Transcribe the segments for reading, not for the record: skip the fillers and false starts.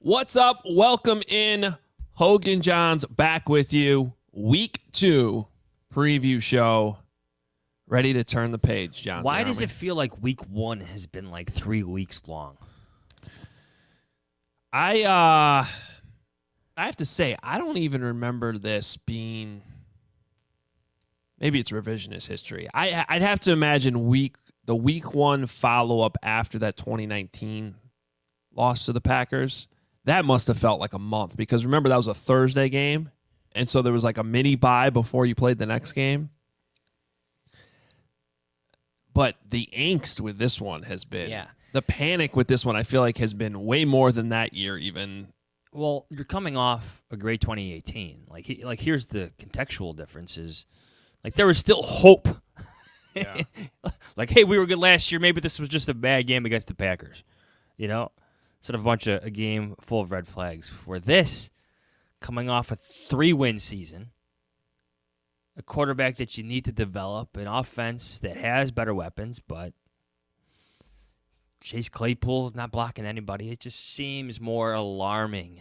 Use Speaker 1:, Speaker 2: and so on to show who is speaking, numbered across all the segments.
Speaker 1: What's up? Welcome in. Hoge Jahns back with you. Week 2 preview show. Ready to turn the page, Johnson.
Speaker 2: Why does it feel like week 1 has been like 3 weeks long?
Speaker 1: I have to say, I don't even remember this being. Maybe it's revisionist history. I'd have to imagine the week 1 follow-up after that 2019 loss to the Packers. That must have felt like a month because remember that was a Thursday game, and so there was like a mini bye before you played the next game. But the angst with this one has been, the panic with this one I feel like has been way more than that year even.
Speaker 2: Well, you're coming off a great 2018. Like here's the contextual differences. Like there was still hope.
Speaker 1: Yeah.
Speaker 2: Like, hey, we were good last year. Maybe this was just a bad game against the Packers, instead of a game full of red flags. For this, coming off a 3-win season, a quarterback that you need to develop, an offense that has better weapons, but Chase Claypool not blocking anybody. It just seems more alarming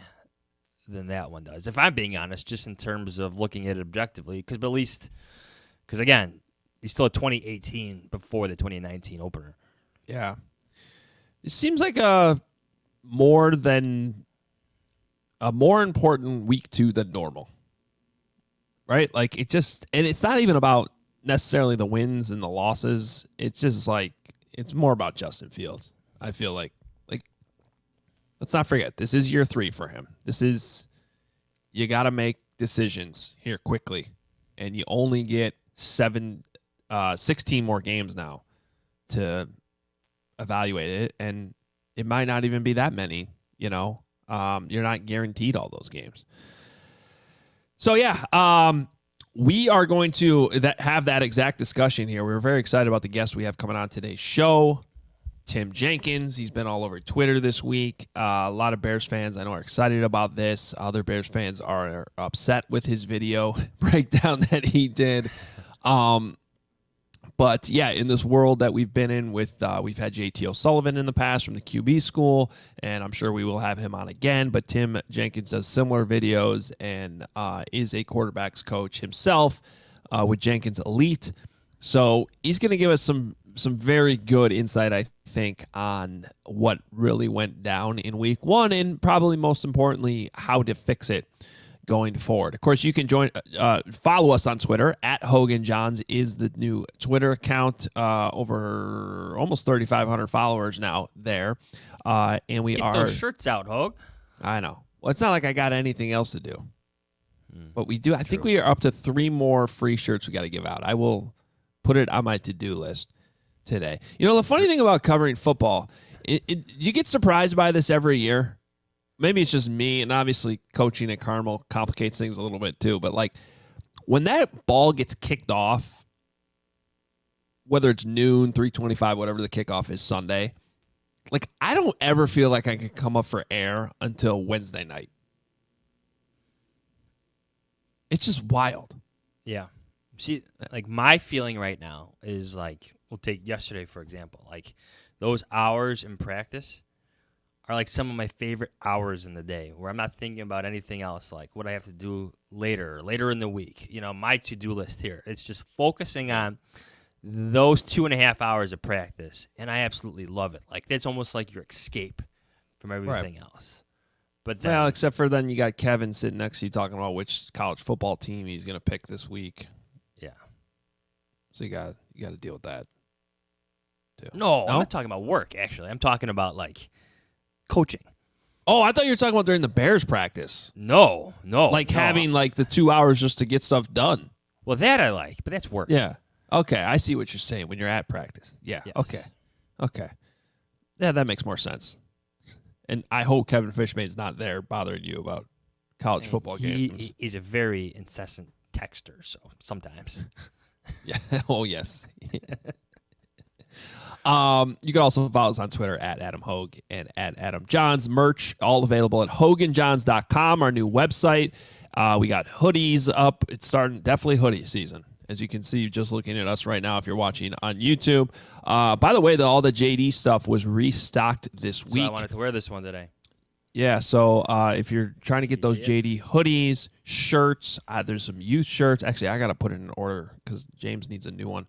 Speaker 2: than that one does, if I'm being honest, just in terms of looking at it objectively. Because again, you still had 2018 before the 2019 opener.
Speaker 1: Yeah. It seems like a more important week 2 than normal. Right? Like and it's not even about necessarily the wins and the losses. It's just like, it's more about Justin Fields. I feel like let's not forget, this is year 3 for him. You got to make decisions here quickly. And you only get 16 more games now to evaluate it. And it might not even be that many, you're not guaranteed all those games. So, we are going to have that exact discussion here. We're very excited about the guest we have coming on today's show, Tim Jenkins. He's been all over Twitter this week. A lot of Bears fans I know are excited about this. Other Bears fans are upset with his video breakdown that he did. But in this world that we've been in with, we've had JT O'Sullivan in the past from the QB school, and I'm sure we will have him on again. But Tim Jenkins does similar videos and is a quarterback's coach himself with Jenkins Elite. So he's going to give us some very good insight, I think, on what really went down in week 1 and probably most importantly, how to fix it going forward. Of course, you can follow us on Twitter. At Hoge Jahns is the new Twitter account. Over almost 3,500 followers now there. And we
Speaker 2: Get those shirts out, Hoge.
Speaker 1: I know. Well, it's not like I got anything else to do. But we do. I think we are up to 3 more free shirts we got to give out. I will put it on my to-do list today. The funny thing about covering football, you get surprised by this every year. Maybe it's just me, and obviously coaching at Carmel complicates things a little bit too. But like when that ball gets kicked off, whether it's noon, 3:25, whatever the kickoff is Sunday, like I don't ever feel like I can come up for air until Wednesday night. It's just wild.
Speaker 2: Yeah. See, like my feeling right now is like, we'll take yesterday, for example. Like those hours in practice are like some of my favorite hours in the day where I'm not thinking about anything else, like what I have to do later in the week. My to-do list here. It's just focusing on those 2.5 hours of practice, and I absolutely love it. Like that's almost like your escape from everything else. But then,
Speaker 1: well, except for then you got Kevin sitting next to you talking about which college football team he's going to pick this week.
Speaker 2: Yeah.
Speaker 1: So you got to deal with that too.
Speaker 2: No, I'm not talking about work, actually. I'm talking about like coaching.
Speaker 1: Oh, I thought you were talking about during the Bears practice.
Speaker 2: No.
Speaker 1: Like having like the 2 hours just to get stuff done.
Speaker 2: Well, that I like, but that's work.
Speaker 1: Yeah. Okay, I see what you're saying when you're at practice. Yeah.
Speaker 2: Yes.
Speaker 1: Okay. Yeah, that makes more sense. And I hope Kevin Fishman's not there bothering you about college football games.
Speaker 2: He's a very incessant texter, so sometimes.
Speaker 1: Yeah. Oh, yes. You can also follow us on Twitter at Adam Hoge and at Adam Jahns. Merch, all available at hoganjahns.com, our new website. We got hoodies up. It's starting, definitely hoodie season. As you can see, just looking at us right now if you're watching on YouTube. By the way, all the JD stuff was restocked this week.
Speaker 2: So I wanted to wear this one today.
Speaker 1: Yeah, so if you're trying to get
Speaker 2: You
Speaker 1: those
Speaker 2: see it?
Speaker 1: JD hoodies, shirts, there's some youth shirts. Actually, I got to put it in order because James needs a new one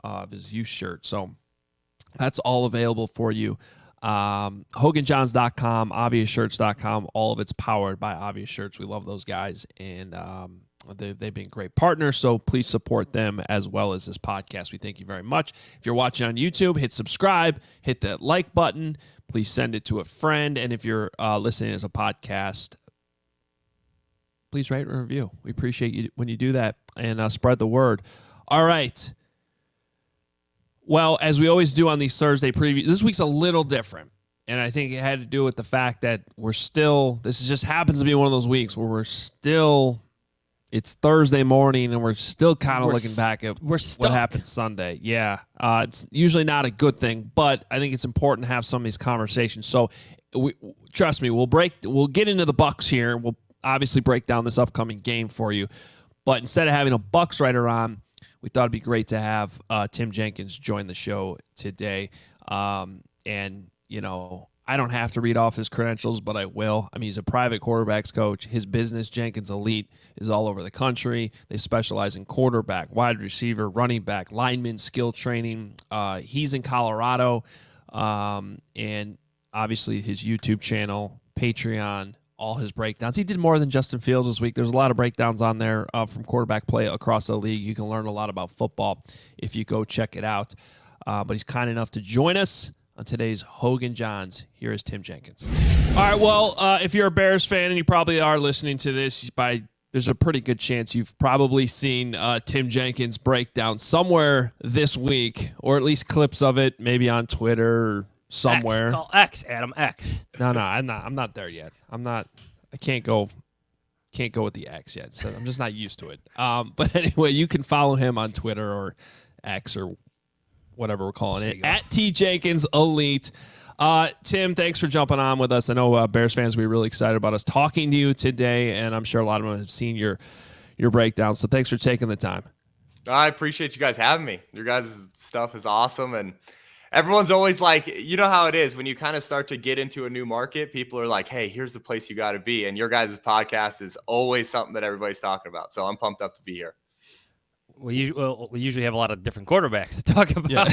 Speaker 1: of his youth shirt. So that's all available for you. HoganJahns.com, ObviousShirts.com. All of it's powered by Obvious Shirts. We love those guys, and they've been great partners, so please support them as well as this podcast. We thank you very much. If you're watching on YouTube, hit subscribe, hit that like button. Please send it to a friend, and if you're listening as a podcast, please rate and review. We appreciate you when you do that, and spread the word. All right. Well, as we always do on these Thursday previews, this week's a little different. And I think it had to do with the fact that this just happens to be one of those weeks where it's Thursday morning and we're still kind of looking back at what happened Sunday. Yeah. It's usually not a good thing, but I think it's important to have some of these conversations. So trust me, we'll get into the Bucs here. We'll obviously break down this upcoming game for you. But instead of having a Bucs writer on, we thought it'd be great to have Tim Jenkins join the show today. And, I don't have to read off his credentials, but I will. I mean, he's a private quarterbacks coach. His business, Jenkins Elite, is all over the country. They specialize in quarterback, wide receiver, running back, lineman, skill training. He's in Colorado. And obviously his YouTube channel, Patreon, all his breakdowns. He did more than Justin Fields this week. There's a lot of breakdowns on there from quarterback play across the league. You can learn a lot about football if you go check it out. But he's kind enough to join us on today's Hoge Jahns. Here is Tim Jenkins. All right, well, if you're a Bears fan, and you probably are listening to this, there's a pretty good chance you've probably seen Tim Jenkins breakdown somewhere this week, or at least clips of it, maybe on Twitter or somewhere.
Speaker 2: X, call X, Adam, X.
Speaker 1: No, I'm not there yet. I can't go with the X yet, so I'm just not used to it. But anyway, you can follow him on Twitter or X or whatever we're calling it, at T Jenkins Elite. Tim, thanks for jumping on with us. I know Bears fans will be really excited about us talking to you today, and I'm sure a lot of them have seen your breakdown. So thanks for taking the time.
Speaker 3: I appreciate you guys having me. Your guys' stuff is awesome, and everyone's always like, you know how it is when you kind of start to get into a new market, people are like, hey, here's the place you got to be. And your guys' podcast is always something that everybody's talking about. So I'm pumped up to be here.
Speaker 2: We usually have a lot of different quarterbacks to talk about.
Speaker 1: Yeah.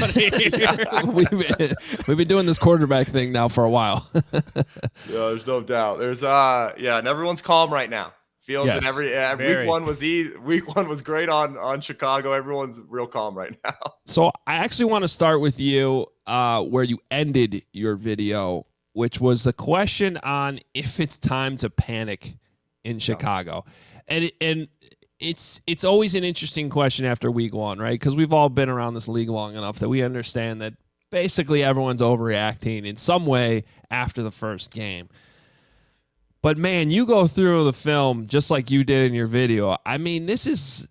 Speaker 1: we've been doing this quarterback thing now for a while.
Speaker 3: Yeah, there's no doubt. There's and everyone's calm right now. Fields and week one was great on Chicago. Everyone's real calm right now.
Speaker 1: So I actually want to start with you where you ended your video, which was the question on if it's time to panic in Chicago. And it's always an interesting question after week one, right? Because we've all been around this league long enough that we understand that basically everyone's overreacting in some way after the first game. But, man, you go through the film just like you did in your video. I mean, it's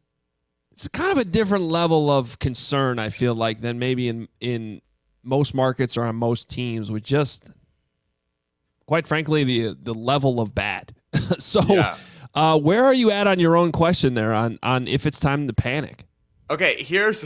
Speaker 1: kind of a different level of concern, I feel like, than maybe in most markets or on most teams with just, quite frankly, the level of bad. So where are you at on your own question there on if it's time to panic?
Speaker 3: Okay, here's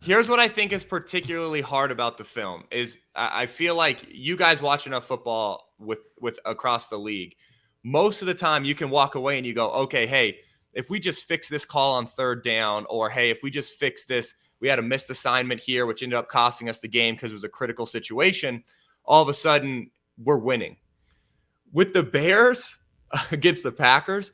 Speaker 3: what I think is particularly hard about the film is I feel like you guys watch enough football with across the league. Most of the time you can walk away and you go, okay, hey, if we just fix this call on third down, or hey, if we just fix this, we had a missed assignment here, which ended up costing us the game because it was a critical situation. All of a sudden we're winning. With the Bears against the Packers,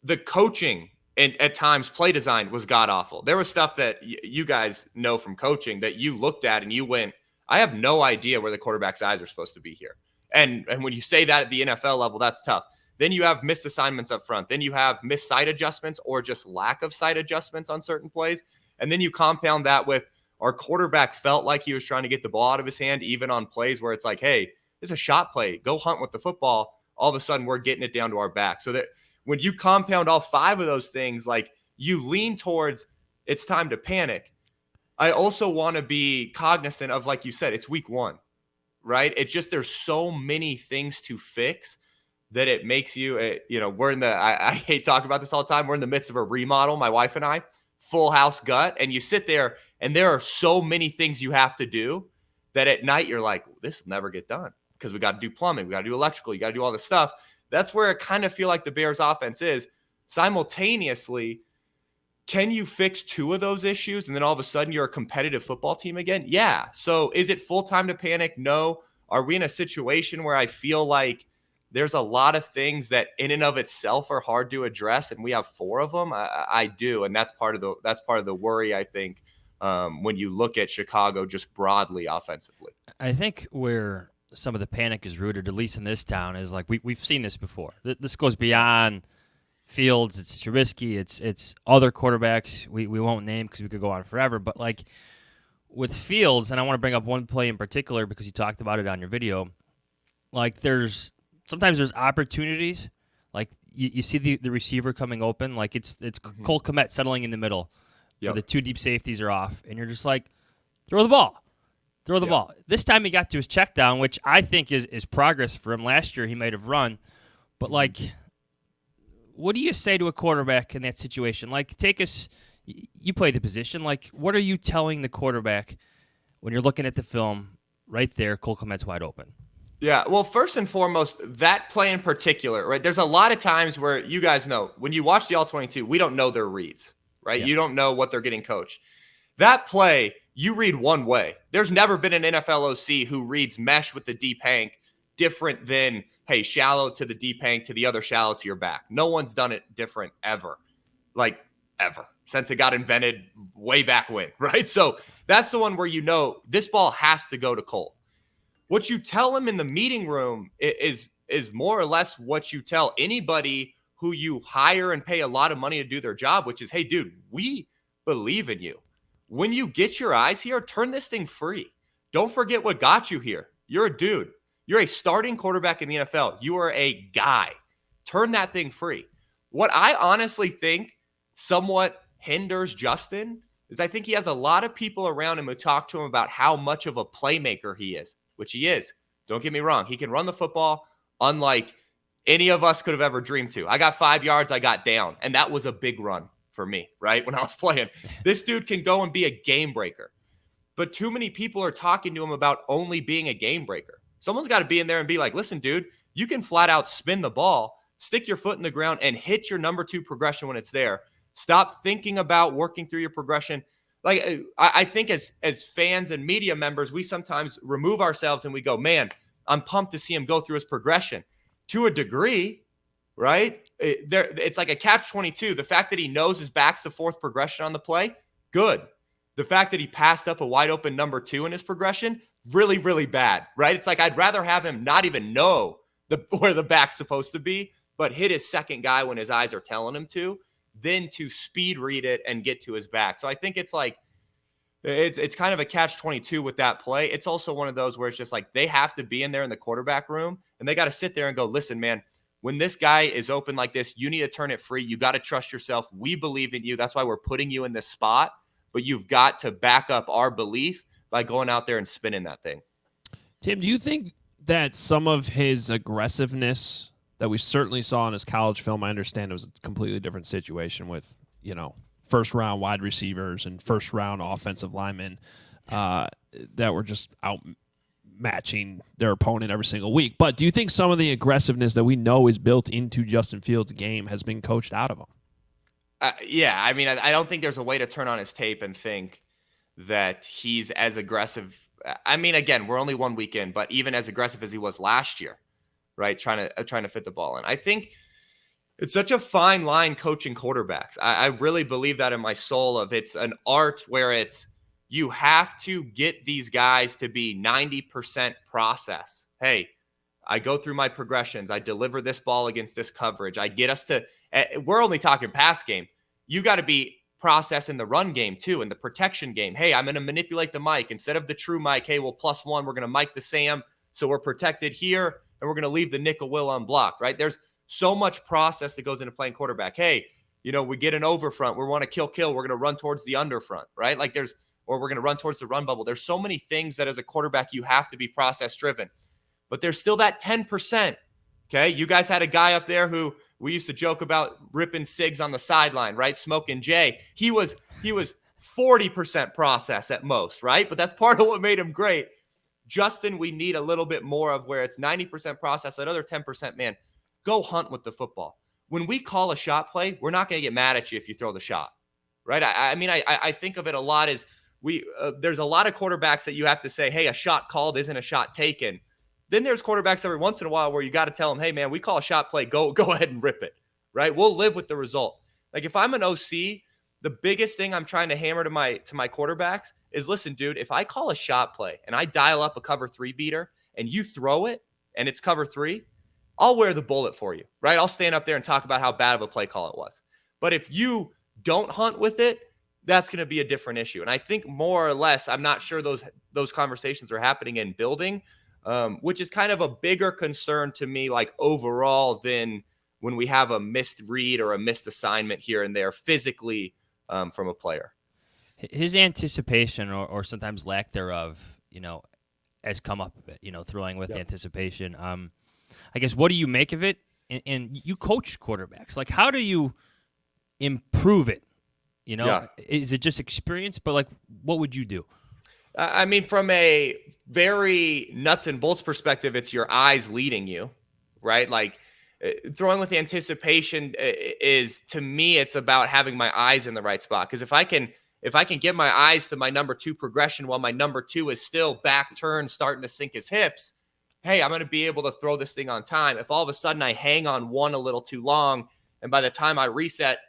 Speaker 3: the coaching and at times play design was god awful. There was stuff that you guys know from coaching that you looked at and you went, I have no idea where the quarterback's eyes are supposed to be here. And when you say that at the NFL level, that's tough. Then you have missed assignments up front. Then you have missed sight adjustments or just lack of sight adjustments on certain plays. And then you compound that with our quarterback felt like he was trying to get the ball out of his hand, even on plays where it's like, hey, this is a shot play. Go hunt with the football. All of a sudden we're getting it down to our back. So that when you compound all five of those things, like you lean towards it's time to panic. I also want to be cognizant of, like you said, it's week one, right? It's just there's so many things to fix that it makes you, we're in I hate talking about this all the time. We're in the midst of a remodel, my wife and I, full house gut. And you sit there and there are so many things you have to do that at night you're like, this will never get done. because we got to do plumbing, we got to do electrical, you got to do all this stuff. That's where I kind of feel like the Bears offense is. Simultaneously, can you fix 2 of those issues and then all of a sudden you're a competitive football team again? Yeah. So is it full time to panic? No. Are we in a situation where I feel like there's a lot of things that in and of itself are hard to address, and we have 4 of them? I do, and that's part of the worry, I think, when you look at Chicago just broadly offensively.
Speaker 2: I think where some of the panic is rooted, at least in this town, is like we've seen this before. This goes beyond Fields, it's Trubisky, it's other quarterbacks we won't name because we could go on forever. But like with Fields, and I want to bring up one play in particular because you talked about it on your video. Like sometimes there's opportunities, like you see the receiver coming open, like it's Cole Kmet settling in the middle, where the 2 deep safeties are off, and you're just like, throw the ball. This time he got to his check down, which I think is progress for him. Last year he might have run, but like, what do you say to a quarterback in that situation? Like, you play the position. Like, what are you telling the quarterback when you're looking at the film right there, Cole Kmet's wide open?
Speaker 3: Yeah, well, first and foremost, that play in particular, right? There's a lot of times where you guys know, when you watch the All-22, we don't know their reads, right? Yeah. You don't know what they're getting coached. That play, you read one way. There's never been an NFL OC who reads mesh with the deep hank different than, hey, shallow to the deep hank to the other shallow to your back. No one's done it different ever, since it got invented way back when, right? So that's the one where you know this ball has to go to Cole. What you tell him in the meeting room is more or less what you tell anybody who you hire and pay a lot of money to do their job, which is, hey, dude, we believe in you. When you get your eyes here, turn this thing free. Don't forget what got you here. You're a dude. You're a starting quarterback in the NFL. You are a guy. Turn that thing free. What I honestly think somewhat hinders Justin is I think he has a lot of people around him who talk to him about how much of a playmaker he is, which he is. Don't get me wrong. He can run the football unlike any of us could have ever dreamed to. I got 5 yards. I got down. And that was a big run for me, right? When I was playing. This dude can go and be a game breaker. But too many people are talking to him about only being a game breaker. Someone's got to be in there and be like, listen, dude, you can flat out spin the ball, stick your foot in the ground, and hit your number 2 progression when it's there. Stop thinking about working through your progression. Like, I think as fans and media members, we sometimes remove ourselves and we go, man, I'm pumped to see him go through his progression. To a degree, right? It's like a catch-22. The fact that he knows his back's the 4th progression on the play, good. The fact that he passed up a wide open number 2 in his progression, really, really bad, right? It's like I'd rather have him not even know where the back's supposed to be, but hit his second guy when his eyes are telling him to, than to speed read it and get to his back. So I think it's like it's kind of a catch-22 with that play. It's also one of those where it's just like they have to be in there in the quarterback room, and they got to sit there and go, listen, man, when this guy is open like this, you need to turn it free. You got to trust yourself. We believe in you. That's why we're putting you in this spot. But you've got to back up our belief by going out there and spinning that thing.
Speaker 1: Tim, do you think that some of his aggressiveness that we certainly saw in his college film, I understand it was a completely different situation with, first-round wide receivers and first-round offensive linemen that were just outmatching their opponent every single week. But do you think some of the aggressiveness that we know is built into Justin Fields' game has been coached out of him?
Speaker 3: Yeah, I mean, I don't think there's a way to turn on his tape and think that he's as aggressive. I mean, again, we're only 1 week in, but even as aggressive as he was last year, right? Trying to fit the ball in. I think it's such a fine line coaching quarterbacks. I really believe that in my soul of it's an art where it's you have to get these guys to be 90% process. Hey, I go through my progressions. I deliver this ball against this coverage. I get us to we're only talking pass game. You got to be processing the run game too and the protection game. Hey, I'm going to manipulate the mic instead of the true mic. Hey, well, +1, we're going to mic the Sam. So we're protected here and we're going to leave the nickel will unblocked, right? There's so much process that goes into playing quarterback. Hey, we get an over front. We want to kill. We're going to run towards the under front, right? Or we're going to run towards the run bubble. There's so many things that as a quarterback, you have to be process driven, but there's still that 10%. Okay. You guys had a guy up there who we used to joke about ripping cigs on the sideline, right? Smoking Jay. He was 40% process at most, right? But that's part of what made him great. Justin, we need a little bit more of where it's 90% process, that other 10%, man, go hunt with the football. When we call a shot play, we're not going to get mad at you if you throw the shot, right? I think of it a lot as there's a lot of quarterbacks that you have to say, hey, a shot called isn't a shot taken. Then there's quarterbacks every once in a while where you got to tell them, hey, man, we call a shot play, go ahead and rip it, right? We'll live with the result. Like if I'm an OC, the biggest thing I'm trying to hammer to my quarterbacks is, listen, dude, if I call a shot play and I dial up a cover 3 beater and you throw it and it's cover 3, I'll wear the bullet for you, right? I'll stand up there and talk about how bad of a play call it was. But if you don't hunt with it, that's going to be a different issue. And I think more or less, I'm not sure those conversations are happening in building, which is kind of a bigger concern to me, like overall, than when we have a missed read or a missed assignment here and there physically from a player.
Speaker 2: His anticipation or sometimes lack thereof, has come up a bit, throwing with anticipation. I guess, what do you make of it? And you coach quarterbacks. Like, how do you improve it? Is it just experience? But, like, what would you do?
Speaker 3: I mean, from a very nuts and bolts perspective, it's your eyes leading you, right? Like, throwing with anticipation is, to me, it's about having my eyes in the right spot. Because if I can get my eyes to my number 2 progression while my number 2 is still back turned, starting to sink his hips, hey, I'm going to be able to throw this thing on time. If all of a sudden I hang on 1 a little too long, and by the time I reset,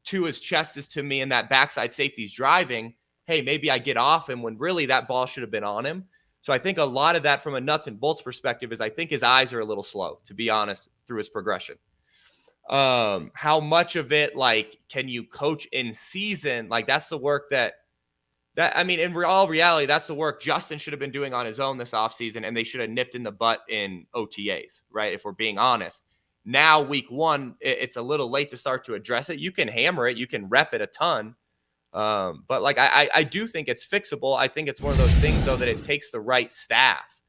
Speaker 3: 2 his chest is to me and that backside safety's driving, hey, maybe I get off him when really that ball should have been on him. So I think a lot of that from a nuts and bolts perspective is I think his eyes are a little slow, to be honest, through his progression. How much of it, like, can you coach in season? Like, that's the work that I mean, in all reality, that's the work Justin should have been doing on his own this offseason, and they should have nipped in the butt in OTAs, right? If we're being honest. Now, week 1, it's a little late to start to address it. You can hammer it. You can rep it a ton. But, like, I do think it's fixable. I think it's one of those things, though, that it takes the right staff.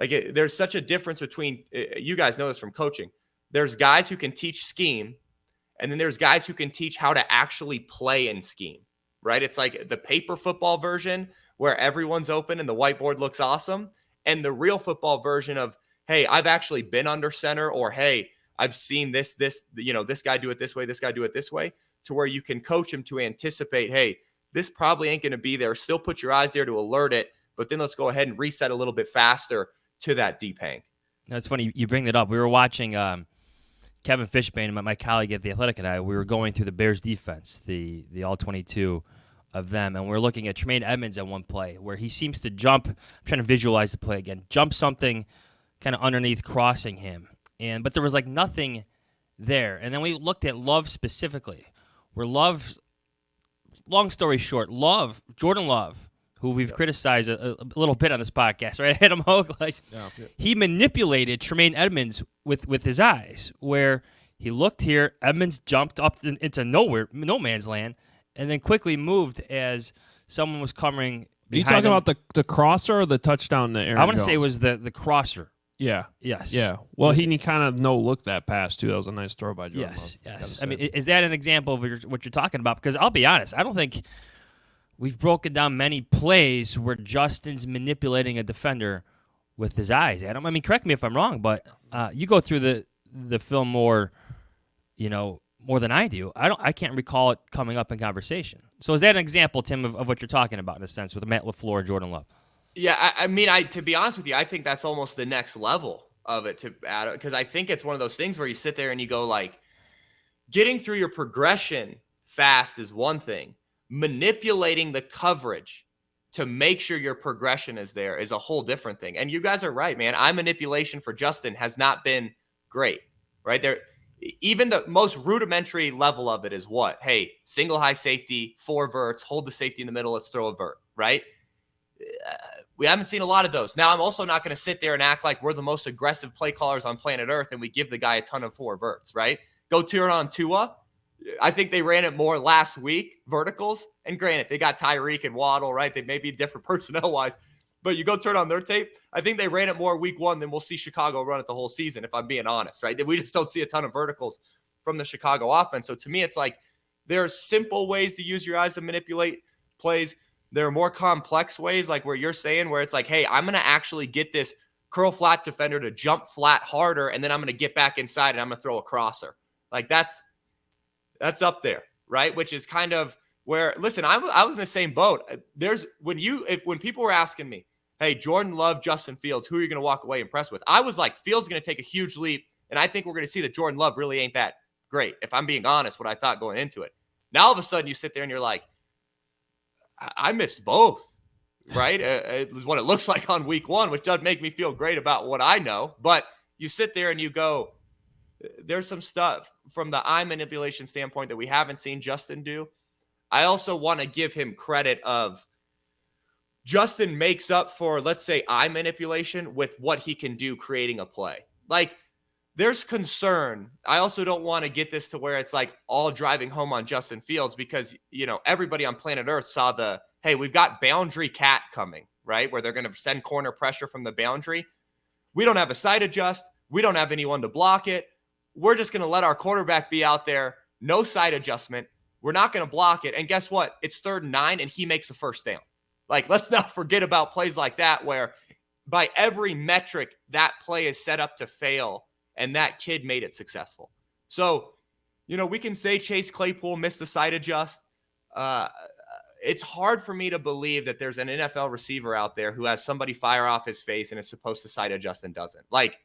Speaker 3: Like, there's such a difference between you guys know this from coaching. There's guys who can teach scheme, and then there's guys who can teach how to actually play in scheme. Right? It's like the paper football version where everyone's open and the whiteboard looks awesome, and the real football version of, hey, I've actually been under center, or hey, I've seen this guy do it this way, this guy do it this way, to where you can coach him to anticipate, hey, this probably ain't going to be there. Still put your eyes there to alert it, but then let's go ahead and reset a little bit faster to that deep hang.
Speaker 2: No, it's funny you bring that up. We were watching Kevin Fishbane, my colleague at The Athletic, and I, we were going through the Bears defense, the all-22 of them, and we're looking at Tremaine Edmonds at one play where he seems to jump. I'm trying to visualize the play again. Jump something kind of underneath, crossing him. But there was like nothing there. And then we looked at Love specifically, where Love, long story short, Jordan Love, who we've criticized a little bit on this podcast, right? Adam Hoge, he manipulated Tremaine Edmonds with his eyes, where he looked here, Edmonds jumped up into no man's land, and then quickly moved as someone was covering.
Speaker 1: Are you talking about the crosser or the touchdown to Aaron
Speaker 2: I want to
Speaker 1: Jones?
Speaker 2: say it was the crosser.
Speaker 1: Yeah.
Speaker 2: Yes.
Speaker 1: Yeah. Well, he kind of no-looked that pass, too. That was a nice throw by Jordan Love.
Speaker 2: Yes. I mean, is that an example of what you're talking about? Because I'll be honest, I don't think we've broken down many plays where Justin's manipulating a defender with his eyes. Adam, I mean, correct me if I'm wrong, but you go through the film more than I do. I can't recall it coming up in conversation. So is that an example, Tim, of what you're talking about in a sense with Matt LaFleur and Jordan Love?
Speaker 3: Yeah, I mean, to be honest with you, I think that's almost the next level of it to add, because I think it's one of those things where you sit there and you go, like, getting through your progression fast is one thing. Manipulating the coverage to make sure your progression is there is a whole different thing. And you guys are right, man. Eye manipulation for Justin has not been great, right? There, even the most rudimentary level of it is what? Hey, single high safety, 4 verts, hold the safety in the middle, let's throw a vert, right? We haven't seen a lot of those. Now, I'm also not going to sit there and act like we're the most aggressive play callers on planet Earth and we give the guy a ton of 4 verts, right? Go turn on Tua. I think they ran it more last week, verticals. And granted, they got Tyreek and Waddle, right? They may be different personnel-wise. But you go turn on their tape, I think they ran it more week 1 than we'll see Chicago run it the whole season, if I'm being honest, right? We just don't see a ton of verticals from the Chicago offense. So to me, it's like there are simple ways to use your eyes to manipulate plays. There are more complex ways, like where you're saying, where it's like, hey, I'm going to actually get this curl flat defender to jump flat harder, and then I'm going to get back inside and I'm going to throw a crosser. Like that's up there, right? Which is kind of where, listen, I was in the same boat. When people were asking me, hey, Jordan Love, Justin Fields, who are you going to walk away impressed with? I was like, Fields is going to take a huge leap, and I think we're going to see that Jordan Love really ain't that great, if I'm being honest, what I thought going into it. Now, all of a sudden, you sit there and you're like, I missed both, right? It was what it looks like on week one, which doesn't make me feel great about what I know. But you sit there and you go, there's some stuff from the eye manipulation standpoint that we haven't seen Justin do. I also want to give him credit of Justin makes up for, let's say, eye manipulation with what he can do creating a play. Like, there's concern. I also don't want to get this to where it's like all driving home on Justin Fields because, everybody on planet Earth saw hey, we've got boundary cat coming, right? Where they're going to send corner pressure from the boundary. We don't have a side adjust. We don't have anyone to block it. We're just going to let our quarterback be out there. No side adjustment. We're not going to block it. And guess what? It's 3rd and 9 and he makes a first down. Like, let's not forget about plays like that where by every metric, that play is set up to fail. And that kid made it successful. So, we can say Chase Claypool missed the side adjust. It's hard for me to believe that there's an NFL receiver out there who has somebody fire off his face and is supposed to side adjust and doesn't. Like,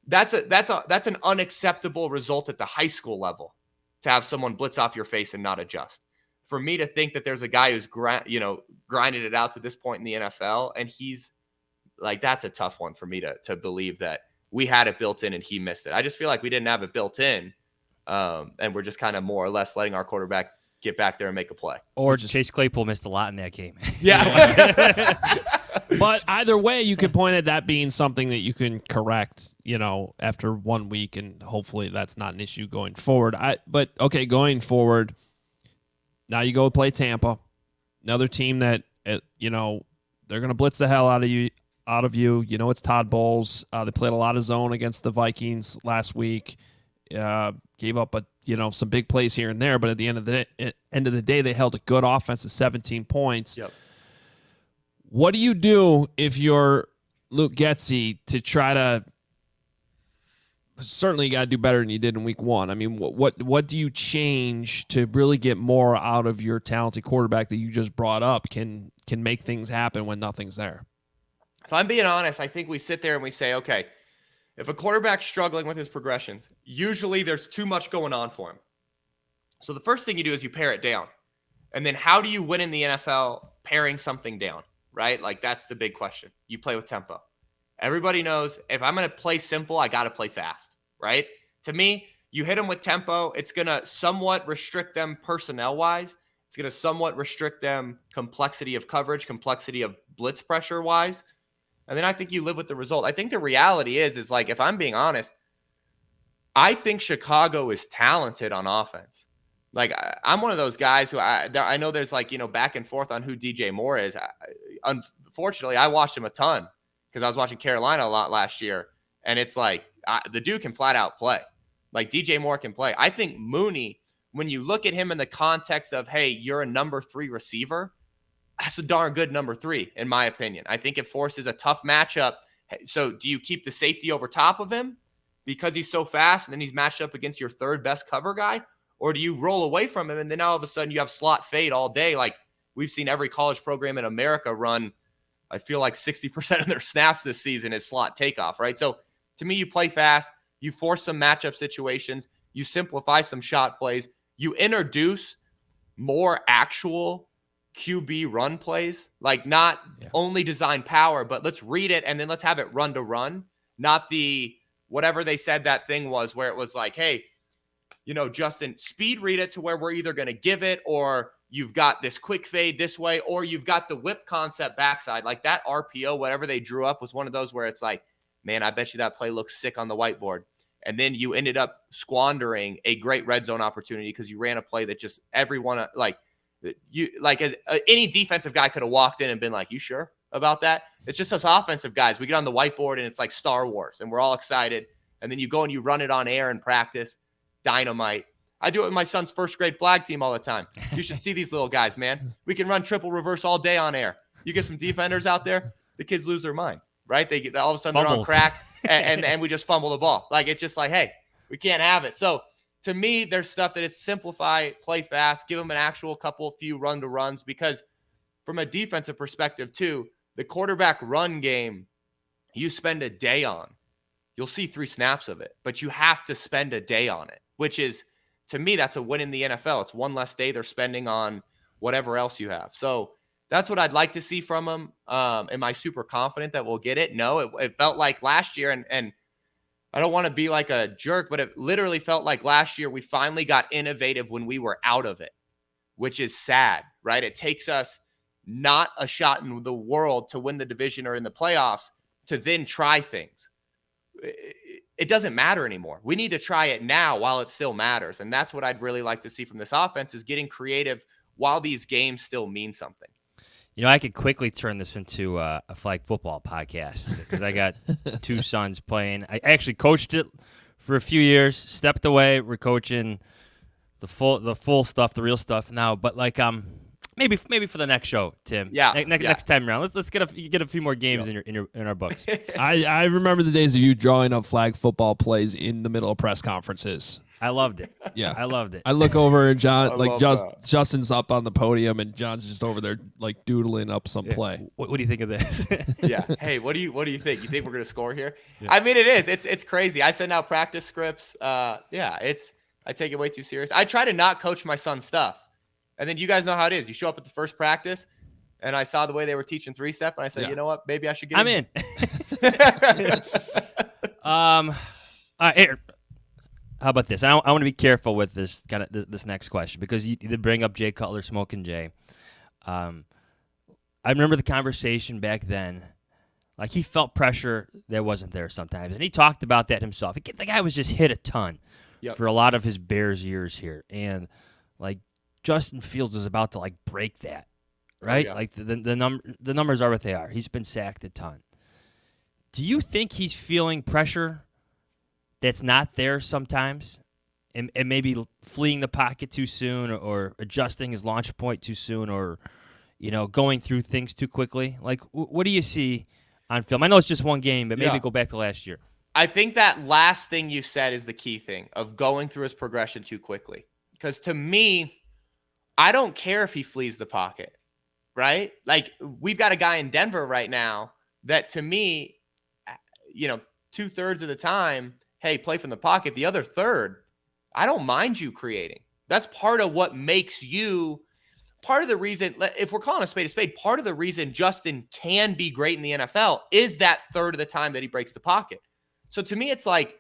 Speaker 3: that's an unacceptable result at the high school level to have someone blitz off your face and not adjust. For me to think that there's a guy who's grinded it out to this point in the NFL, and he's like, that's a tough one for me to believe that we had it built in and he missed it. I just feel like we didn't have it built in, and we're just kind of more or less letting our quarterback get back there and make a play.
Speaker 2: Or just Chase Claypool missed a lot in that game.
Speaker 3: Yeah.
Speaker 1: But either way, you could point at that being something that you can correct, after 1 week, and hopefully that's not an issue going forward. Going forward, now you go play Tampa, another team that, they're going to blitz the hell out of you. It's Todd Bowles. They played a lot of zone against the Vikings last week. Gave up some big plays here and there, but at the end of the day, they held a good offense of 17 points.
Speaker 3: Yep.
Speaker 1: What do you do if you're Luke Getsy to try to? Certainly, you got to do better than you did in week one. I mean, what do you change to really get more out of your talented quarterback that you just brought up? Can make things happen when nothing's there.
Speaker 3: If I'm being honest, I think we sit there and we say, okay, if a quarterback's struggling with his progressions, usually there's too much going on for him. So the first thing you do is you pare it down. And then how do you win in the NFL paring something down, right? Like, that's the big question. You play with tempo. Everybody knows if I'm going to play simple, I got to play fast, right? To me, you hit them with tempo, it's going to somewhat restrict them personnel-wise. It's going to somewhat restrict them complexity of coverage, complexity of blitz pressure-wise. And then I think you live with the result. I think the reality is like, if I'm being honest, I think Chicago is talented on offense. Like, I'm one of those guys who I know there's like, back and forth on who DJ Moore is. Unfortunately, I watched him a ton because I was watching Carolina a lot last year. And it's like, the dude can flat out play. Like, DJ Moore can play. I think Mooney, when you look at him in the context of, hey, you're a number 3 receiver, that's a darn good number 3, in my opinion. I think it forces a tough matchup. So do you keep the safety over top of him because he's so fast and then he's matched up against your 3rd best cover guy? Or do you roll away from him and then all of a sudden you have slot fade all day? Like we've seen every college program in America run, I feel like 60% of their snaps this season is slot takeoff, right? So to me, you play fast, you force some matchup situations, you simplify some shot plays, you introduce more actual QB run plays, like not only design power, but let's read it and then let's have it run to run, not the whatever they said that thing was where it was like, hey, Justin, speed read it to where we're either going to give it or you've got this quick fade this way or you've got the whip concept backside. Like that RPO, whatever they drew up was one of those where it's like, man, I bet you that play looks sick on the whiteboard. And then you ended up squandering a great red zone opportunity because you ran a play that just everyone as any defensive guy could have walked in and been like, you sure about that? It's just us offensive guys. We get on the whiteboard and it's like Star Wars and we're all excited. And then you go and you run it on air in practice. Dynamite. I do it with my son's first grade flag team all the time. You should see these little guys, man. We can run triple reverse all day on air. You get some defenders out there, the kids lose their mind, right? They get all of a sudden
Speaker 2: Fumbles.
Speaker 3: they're on crack and we just fumble the ball. Like, it's just like, hey, we can't have it. So to me, there's stuff that is simplify, play fast, give them an actual few run to runs, because from a defensive perspective too, the quarterback run game, you spend a day on. You'll see 3 snaps of it, but you have to spend a day on it, which is, to me, that's a win in the NFL. It's one less day they're spending on whatever else you have. So that's what I'd like to see from them. Am I super confident that we'll get it? No, it felt like last year, and I don't want to be like a jerk, but it literally felt like last year we finally got innovative when we were out of it, which is sad, right? It takes us not a shot in the world to win the division or in the playoffs to then try things. It doesn't matter anymore. We need to try it now while it still matters. And that's what I'd really like to see from this offense, is getting creative while these games still mean something.
Speaker 2: You know, I could quickly turn this into a flag football podcast because I got 2 sons playing. I actually coached it for a few years, stepped away. We're coaching the full stuff, the real stuff now. But like maybe for the next show, Tim.
Speaker 3: Yeah.
Speaker 2: Next time around, let's get a few more games in our books.
Speaker 1: I remember the days of you drawing up flag football plays in the middle of press conferences.
Speaker 2: I loved it.
Speaker 1: Yeah,
Speaker 2: I loved it.
Speaker 1: I look over and
Speaker 3: that.
Speaker 1: Justin's up on the podium and John's just over there like doodling up some play.
Speaker 2: What do you think of this?
Speaker 3: Yeah. Hey, what do you think? You think we're gonna score here? Yeah. I mean, it is. It's crazy. I send out practice scripts. I take it way too serious. I try to not coach my son's stuff, and then you guys know how it is. You show up at the first practice, and I saw the way they were teaching 3-step, and I said, you know what? Maybe I should get.
Speaker 2: I'm in. All right, here. How about this? I want to be careful with this this next question because you did bring up Jay Cutler, Smoking Jay. I remember the conversation back then. Like, he felt pressure that wasn't there sometimes, and he talked about that himself. The guy was just hit a ton for a lot of his Bears years here, and like Justin Fields is about to like break that, right? Like the numbers are what they are. He's been sacked a ton. Do you think he's feeling pressure that's not there sometimes, and maybe fleeing the pocket too soon, or adjusting his launch point too soon, or going through things too quickly? Like, what do you see on film? I know it's just one game, but maybe go back to last year.
Speaker 3: I think that last thing you said is the key thing, of going through his progression too quickly. Because to me, I don't care if he flees the pocket, right? Like, we've got a guy in Denver right now that, to me, 2/3 of the time, hey, play from the pocket. The other third, I don't mind you creating. That's part of what makes you part of the reason, if we're calling a spade, part of the reason Justin can be great in the NFL is that third of the time that he breaks the pocket. So to me, it's like,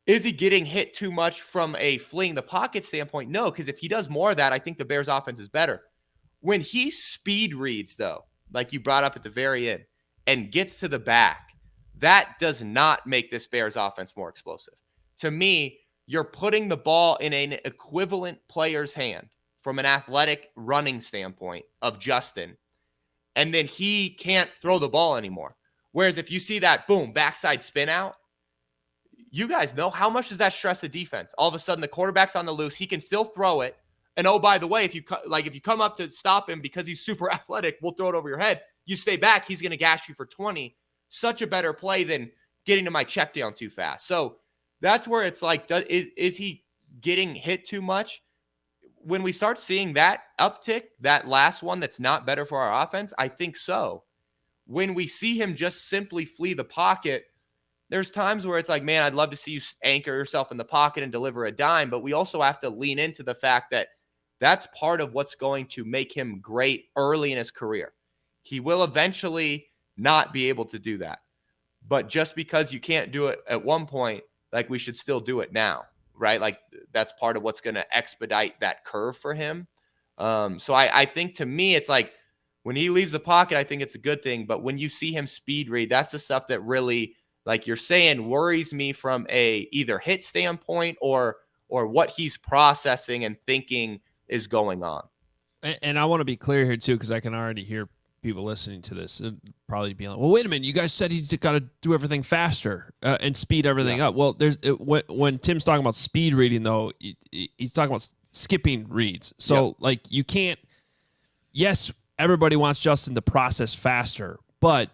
Speaker 3: is he getting hit too much from a fleeing the pocket standpoint? No, because if he does more of that, I think the Bears offense is better. When he speed reads, though, like you brought up at the very end, and gets to the back, that does not make this Bears offense more explosive. To me, you're putting the ball in an equivalent player's hand from an athletic running standpoint of Justin, and then he can't throw the ball anymore. Whereas if you see that, boom, backside spin out, you guys know how much does that stress the defense? All of a sudden, the quarterback's on the loose. He can still throw it. And oh, by the way, if you come up to stop him because he's super athletic, we'll throw it over your head. You stay back, he's going to gash you for 20. Such a better play than getting to my check down too fast. So that's where it's like, is he getting hit too much? When we start seeing that uptick, that last one that's not better for our offense, I think so. When we see him just simply flee the pocket, there's times where it's like, man, I'd love to see you anchor yourself in the pocket and deliver a dime, but we also have to lean into the fact that that's part of what's going to make him great early in his career. He will eventually not be able to do that. But just because you can't do it at one point, like, we should still do it now, right? Like, that's part of what's going to expedite that curve for him. So I think, to me, it's like, when he leaves the pocket, I think it's a good thing. But when you see him speed read, that's the stuff that really, like you're saying, worries me from a either hit standpoint or what he's processing and thinking is going on.
Speaker 1: And I want to be clear here too, because I can already hear people listening to this and probably being like, well, wait a minute, you guys said he's got to do everything faster and speed everything up. Well, when Tim's talking about speed reading, though, he's talking about skipping reads. So, like, you can't, yes, everybody wants Justin to process faster, but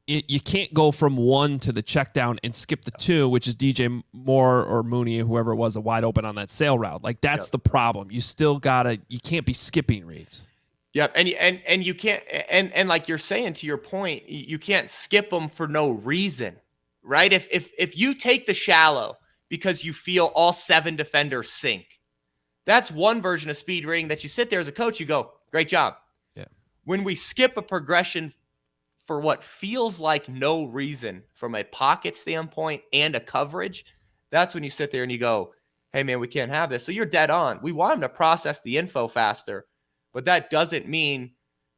Speaker 1: you can't go from 1 to the check down and skip the 2, which is DJ Moore or Mooney or whoever it was, a wide open on that sail route. Like, that's the problem. You still you can't be skipping reads.
Speaker 3: Yep, and you can't, and like you're saying, to your point, you can't skip them for no reason, right? If you take the shallow because you feel all 7 defenders sink, that's one version of speed reading that you sit there as a coach, you go, great job.
Speaker 1: Yeah.
Speaker 3: When we skip a progression for what feels like no reason from a pocket standpoint and a coverage, that's when you sit there and you go, hey man, we can't have this. So you're dead on. We want them to process the info faster. But that doesn't mean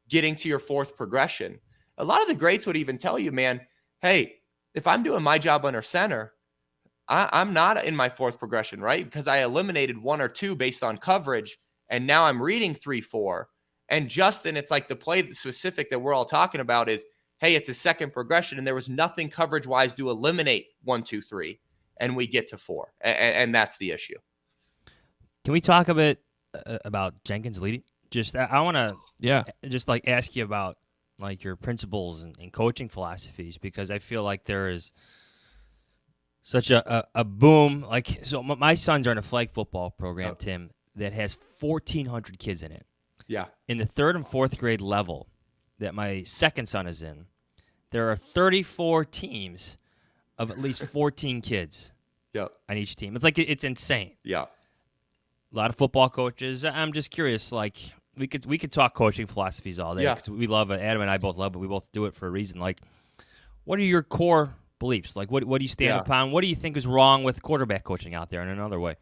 Speaker 3: getting to your 4th progression. A lot of the greats would even tell you, man, hey, if I'm doing my job under center, I'm not in my 4th progression, right? Because I eliminated 1 or 2 based on coverage, and now I'm reading 3, 4. And Justin, it's like the play specific that we're all talking about is, hey, it's a 2nd progression, and there was nothing coverage-wise to eliminate 1, 2, 3, and we get to 4. And that's the issue.
Speaker 2: Can we talk a bit about Jenkins leading? Just I want to just like ask you about like your principles and coaching philosophies, because I feel like there is such a boom. Like, so my sons are in a flag football program, Tim, that has 1,400 kids in it.
Speaker 3: Yeah.
Speaker 2: In the 3rd and 4th grade level that my second son is in, there are 34 teams of at least 14 kids on each team. It's like it's insane.
Speaker 3: Yeah.
Speaker 2: A lot of football coaches. I'm just curious, like, we could talk coaching philosophies all day, because we love it. Adam and I both love it. We both do it for a reason. Like, what are your core beliefs? Like, what do you stand upon? What do you think is wrong with quarterback coaching out there in another way?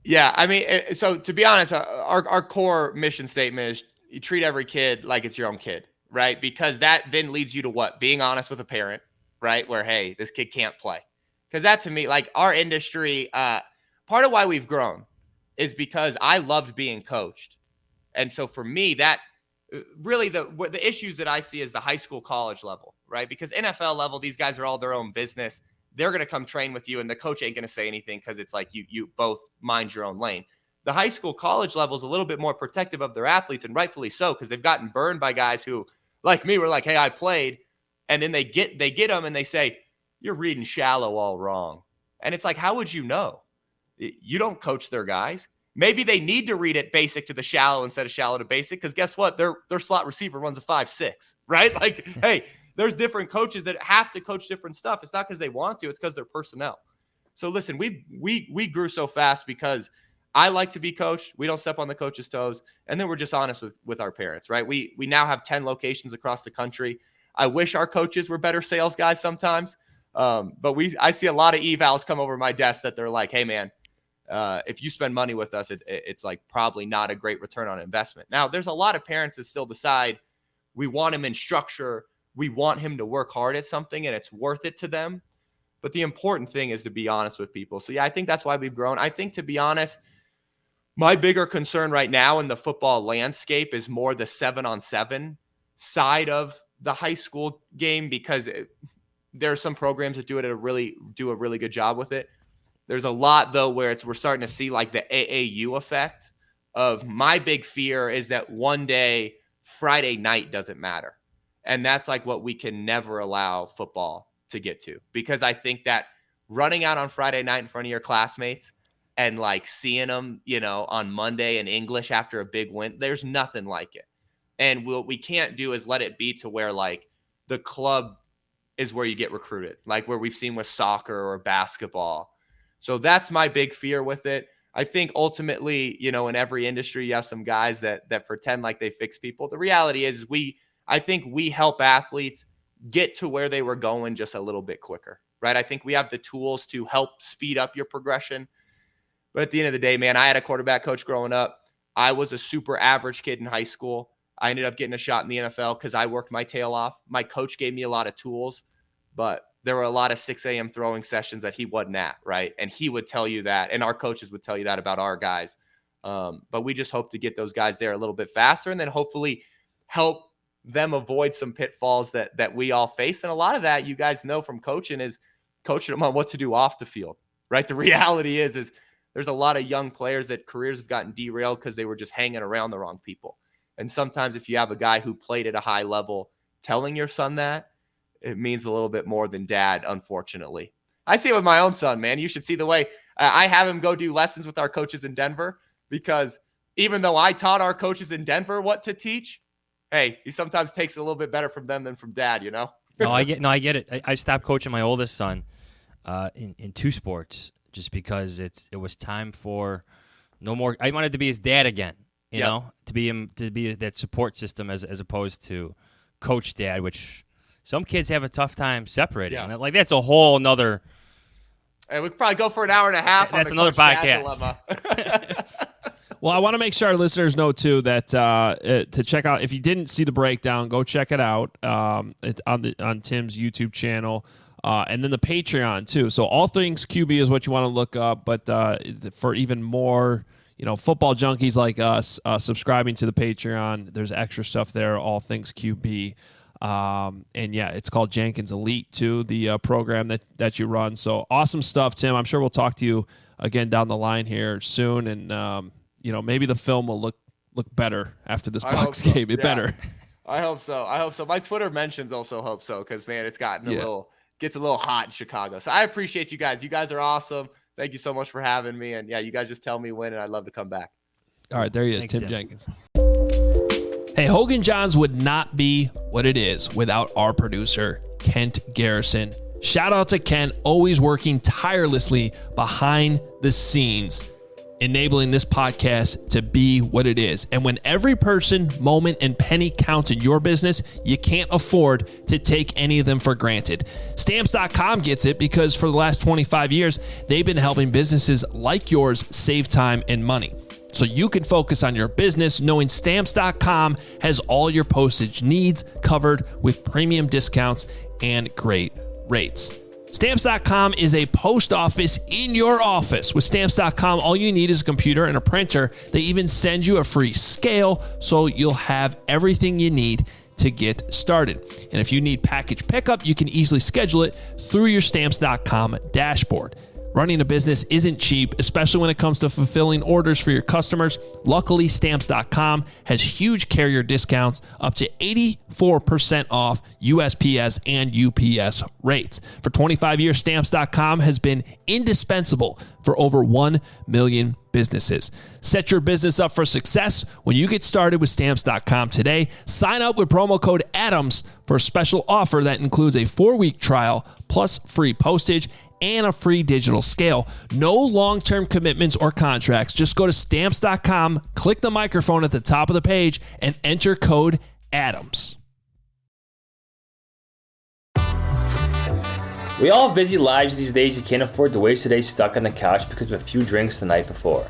Speaker 3: Yeah, I mean, so to be honest, our core mission statement is you treat every kid like it's your own kid, right? Because that then leads you to what? Being honest with a parent, right? Where, hey, this kid can't play. Because that, to me, like our industry, part of why we've grown is because I loved being coached. And so for me, that really the issues that I see is the high school, college level, right? Because NFL level, these guys are all their own business. They're going to come train with you, and the coach ain't going to say anything because it's like you both mind your own lane. The high school, college level is a little bit more protective of their athletes, and rightfully so, because they've gotten burned by guys who, like me, were like, hey, I played. And then they get them and they say, you're reading shallow all wrong. And it's like, how would you know? You don't coach their guys. Maybe they need to read it basic to the shallow instead of shallow to basic, because guess what? Their slot receiver runs a 5.6, right? Like, hey, there's different coaches that have to coach different stuff. It's not because they want to. It's because they're personnel. So listen, we grew so fast because I like to be coached. We don't step on the coach's toes. And then we're just honest with our parents, right? We now have 10 locations across the country. I wish our coaches were better sales guys sometimes. But I see a lot of evals come over my desk that they're like, hey, man, if you spend money with us, it's like probably not a great return on investment. Now, there's a lot of parents that still decide we want him in structure. We want him to work hard at something, and it's worth it to them. But the important thing is to be honest with people. So, yeah, I think that's why we've grown. I think, to be honest, my bigger concern right now in the football landscape is more the 7-on-7 side of the high school game, because there are some programs that do a really good job with it. There's a lot, though, where we're starting to see like the AAU effect of my big fear is that one day Friday night doesn't matter. And that's like what we can never allow football to get to, because I think that running out on Friday night in front of your classmates and like seeing them, on Monday in English after a big win, there's nothing like it. And what we can't do is let it be to where like the club is where you get recruited, like where we've seen with soccer or basketball. So that's my big fear with it. I think ultimately, in every industry, you have some guys that pretend like they fix people. The reality is I think we help athletes get to where they were going just a little bit quicker, right? I think we have the tools to help speed up your progression. But at the end of the day, man, I had a quarterback coach growing up. I was a super average kid in high school. I ended up getting a shot in the NFL because I worked my tail off. My coach gave me a lot of tools, but there were a lot of 6 a.m. throwing sessions that he wasn't at, right? And he would tell you that, and our coaches would tell you that about our guys. But we just hope to get those guys there a little bit faster, and then hopefully help them avoid some pitfalls that we all face. And a lot of that, you guys know from coaching, is coaching them on what to do off the field, right? The reality is there's a lot of young players that careers have gotten derailed because they were just hanging around the wrong people. And sometimes if you have a guy who played at a high level telling your son that, it means a little bit more than dad, unfortunately. I see it with my own son, man. You should see the way I have him go do lessons with our coaches in Denver, because even though I taught our coaches in Denver what to teach, hey, he sometimes takes it a little bit better from them than from dad, you know?
Speaker 2: I get it. I stopped coaching my oldest son in 2 sports just because it was time for no more. I wanted to be his dad again, you know, to be that support system as opposed to coach dad, which some kids have a tough time separating.
Speaker 3: Yeah.
Speaker 2: Like that's a whole nother.
Speaker 3: And we could probably go for an hour and a half.
Speaker 2: That's
Speaker 3: on
Speaker 2: another
Speaker 3: Coach Dad dilemma.
Speaker 2: podcast.
Speaker 1: Well, I want to make sure our listeners know, too, that to check out, if you didn't see the breakdown, go check it out. It's on Tim's YouTube channel. And then the Patreon, too. So All Things QB is what you want to look up. But for even more, football junkies like us, subscribing to the Patreon, there's extra stuff there, All Things QB. And, yeah, it's called Jenkins Elite, too, the program that you run. So awesome stuff, Tim. I'm sure we'll talk to you again down the line here soon. And, maybe the film will look better after this Bucs game. It better.
Speaker 3: I hope so. My Twitter mentions also hope so, because, man, it's gotten gets a little hot in Chicago. So I appreciate you guys. You guys are awesome. Thank you so much for having me. And, yeah, you guys just tell me when, and I'd love to come back.
Speaker 1: All right, there he is,
Speaker 2: Thanks,
Speaker 1: Tim Jenkins. Hey, Hoge Jahns would not be what it is without our producer, Kent Garrison. Shout out to Kent, always working tirelessly behind the scenes, enabling this podcast to be what it is. And when every person, moment, and penny counts in your business, you can't afford to take any of them for granted. Stamps.com gets it because for the last 25 years, they've been helping businesses like yours save time and money. So you can focus on your business knowing Stamps.com has all your postage needs covered with premium discounts and great rates. Stamps.com is a post office in your office. With Stamps.com, all you need is a computer and a printer. They even send you a free scale, so you'll have everything you need to get started. And if you need package pickup, you can easily schedule it through your Stamps.com dashboard. Running a business isn't cheap, especially when it comes to fulfilling orders for your customers. Luckily, Stamps.com has huge carrier discounts up to 84% off USPS and UPS rates. For 25 years, Stamps.com has been indispensable for over 1 million businesses. Set your business up for success when you get started with Stamps.com today. Sign up with promo code ADAMS for a special offer that includes a 4-week trial plus free postage and a free digital scale. No long-term commitments or contracts. Just go to Stamps.com, click the microphone at the top of the page, and enter code ADAMS.
Speaker 4: We all have busy lives these days. You can't afford to waste a day stuck on the couch because of a few drinks the night before.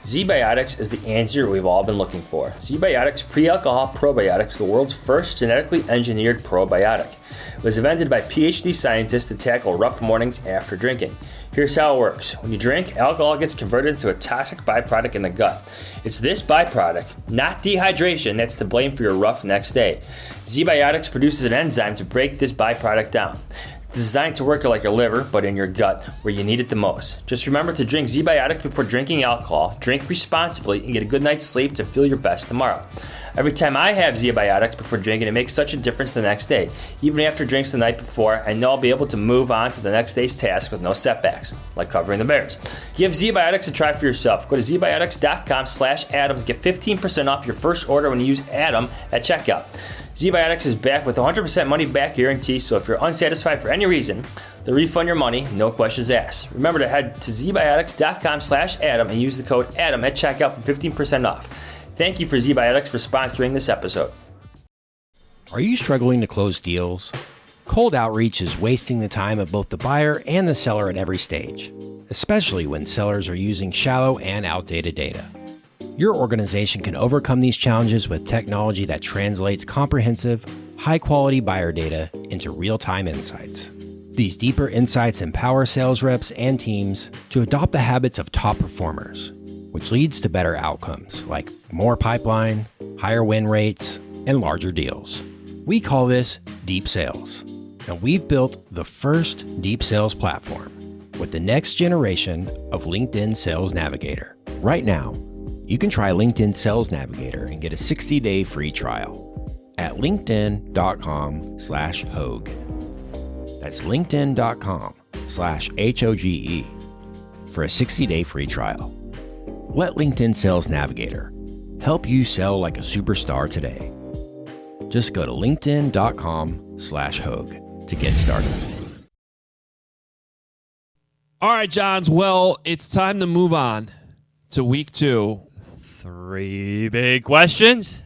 Speaker 4: Z-Biotics is the answer we've all been looking for. Z-Biotics Pre-Alcohol Probiotics, the world's first genetically engineered probiotic. It was invented by PhD scientists to tackle rough mornings after drinking. Here's how it works. When you drink, alcohol gets converted into a toxic byproduct in the gut. It's this byproduct, not dehydration, that's to blame for your rough next day. Z-Biotics produces an enzyme to break this byproduct down. It's designed to work like your liver, but in your gut, where you need it the most. Just remember to drink Z-Biotics before drinking alcohol, drink responsibly, and get a good night's sleep to feel your best tomorrow. Every time I have Z-Biotics before drinking, it makes such a difference the next day. Even after drinks the night before, I know I'll be able to move on to the next day's task with no setbacks, like covering the Bears. Give Z-Biotics a try for yourself. Go to zbiotics.com/Adams. Get 15% off your first order when you use Adam at checkout. Z-Biotics is back with a 100% money back guarantee, so if you're unsatisfied for any reason, they'll refund your money, no questions asked. Remember to head to zbiotics.com/Adam and use the code ADAM at checkout for 15% off. Thank you for Z-Biotics for sponsoring this episode.
Speaker 5: Are you struggling to close deals? Cold outreach is wasting the time of both the buyer and the seller at every stage, especially when sellers are using shallow and outdated data. Your organization can overcome these challenges with technology that translates comprehensive, high-quality buyer data into real-time insights. These deeper insights empower sales reps and teams to adopt the habits of top performers, which leads to better outcomes like more pipeline, higher win rates, and larger deals. We call this deep sales, and we've built the first deep sales platform with the next generation of LinkedIn Sales Navigator. Right now, you can try LinkedIn Sales Navigator and get a 60-day free trial at linkedin.com/Hoge. That's linkedin.com/HOGE for a 60-day free trial. Let LinkedIn Sales Navigator help you sell like a superstar today. Just go to linkedin.com/Hoge to get started.
Speaker 1: All right, Johns. Well, it's time to move on to week 2.
Speaker 2: 3 big questions.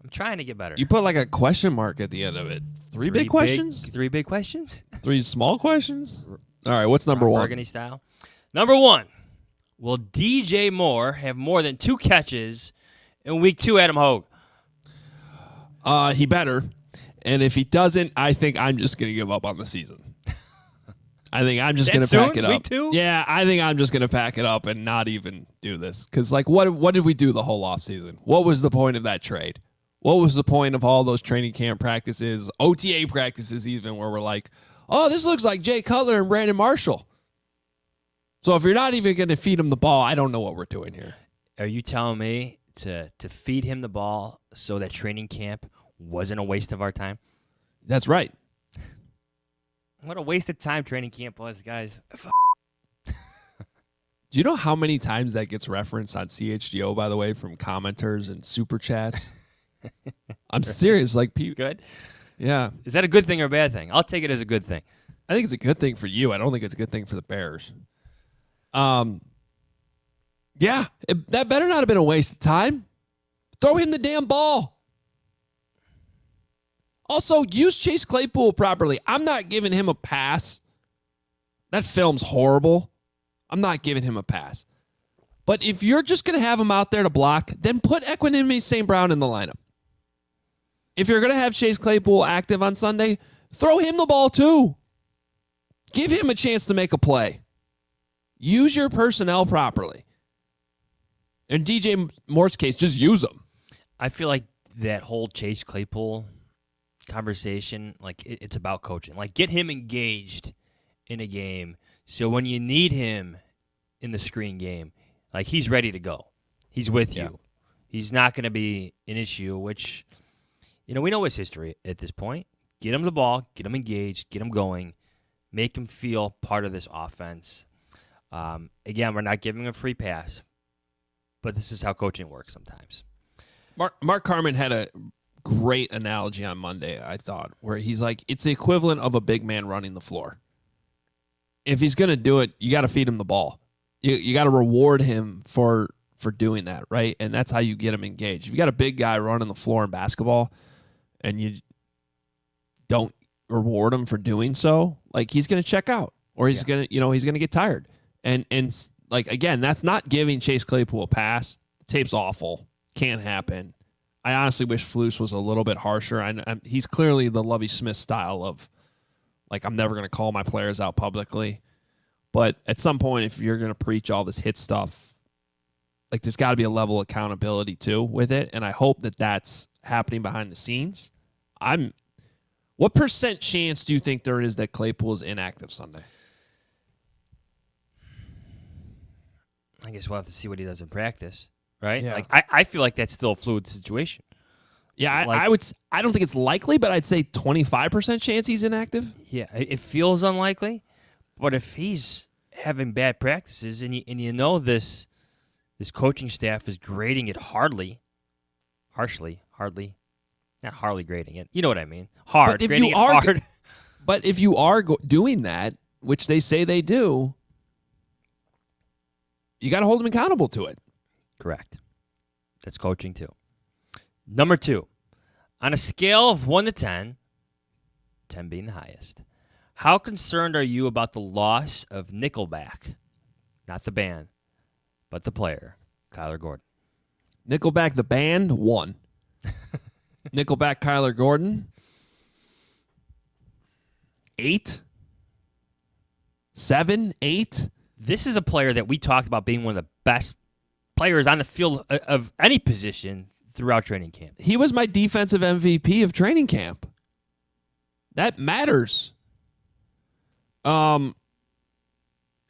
Speaker 2: I'm trying to get better.
Speaker 1: You put like a question mark at the end of it. Three big questions?
Speaker 2: 3 big questions?
Speaker 1: 3 small questions? All right, what's number 1?
Speaker 2: Burgundy style. Number 1. Will DJ Moore have more than 2 catches in week 2, Adam Hoge?
Speaker 1: He better. And if he doesn't, I think I'm just going to give up on the season. I think I'm just going to pack it up.
Speaker 2: Week 2?
Speaker 1: Yeah, I think I'm just going to pack it up and not even do this. Because, like, what did we do the whole offseason? What was the point of that trade? What was the point of all those training camp practices, OTA practices even, where we're like, oh, this looks like Jay Cutler and Brandon Marshall. So if you're not even going to feed him the ball, I don't know what we're doing here.
Speaker 2: Are you telling me to feed him the ball so that training camp wasn't a waste of our time?
Speaker 1: That's right.
Speaker 2: What a waste of time training camp was, guys.
Speaker 1: Do you know how many times that gets referenced on CHGO, by the way, from commenters and super chats? I'm serious. Like,
Speaker 2: Good?
Speaker 1: Yeah.
Speaker 2: Is that a good thing or a bad thing? I'll take it as a good thing.
Speaker 1: I think it's a good thing for you. I don't think it's a good thing for the Bears. Yeah, that better not have been a waste of time. Throw him the damn ball. Also, use Chase Claypool properly. I'm not giving him a pass. That film's horrible. I'm not giving him a pass. But if you're just going to have him out there to block, then put Equanimous St. Brown in the lineup. If you're going to have Chase Claypool active on Sunday, throw him the ball too. Give him a chance to make a play. Use your personnel properly. In DJ Moore's case, just use them.
Speaker 2: I feel like that whole Chase Claypool conversation, like it's about coaching. Like, get him engaged in a game so when you need him in the screen game, like, he's ready to go. He's with you. He's not going to be an issue, which, we know his history at this point. Get him the ball, get him engaged, get him going, make him feel part of this offense. Again, we're not giving him a free pass, but this is how coaching works sometimes.
Speaker 1: Mark Carman had a great analogy on Monday, I thought, where he's like, it's the equivalent of a big man running the floor. If he's going to do it, you got to feed him the ball. You got to reward him for doing that, right? And that's how you get him engaged. If you got a big guy running the floor in basketball and you don't reward him for doing so, like, he's going to check out, or he's going to, he's going to get tired. And like, again, that's not giving Chase Claypool a pass. The tape's awful. Can't happen. I honestly wish Flus was a little bit harsher. He's clearly the Lovie Smith style of, like, I'm never going to call my players out publicly. But at some point, if you're going to preach all this hit stuff, like, there's got to be a level of accountability, too, with it. And I hope that that's happening behind the scenes. What % chance do you think there is that Claypool is inactive Sunday?
Speaker 2: I guess we'll have to see what he does in practice, right?
Speaker 1: Yeah.
Speaker 2: Like, I feel like that's still a fluid situation.
Speaker 1: Yeah, I don't think it's likely, but I'd say 25% chance he's inactive.
Speaker 2: Yeah, it feels unlikely, but if he's having bad practices and this coaching staff is grading it harshly, not hardly grading it. You know what I mean? Hard. Grading it hard.
Speaker 1: But if you are doing that, which they say they do, you got to hold them accountable to it.
Speaker 2: Correct. That's coaching too. Number 2, on a scale of 1 to 10, 10 being the highest, how concerned are you about the loss of Nickelback, not the band, but the player, Kyler Gordon?
Speaker 1: Nickelback, the band, 1. Nickelback, Kyler Gordon, 8, 7, 8.
Speaker 2: This is a player that we talked about being one of the best players on the field of any position throughout training camp.
Speaker 1: He was my defensive MVP of training camp. That matters. And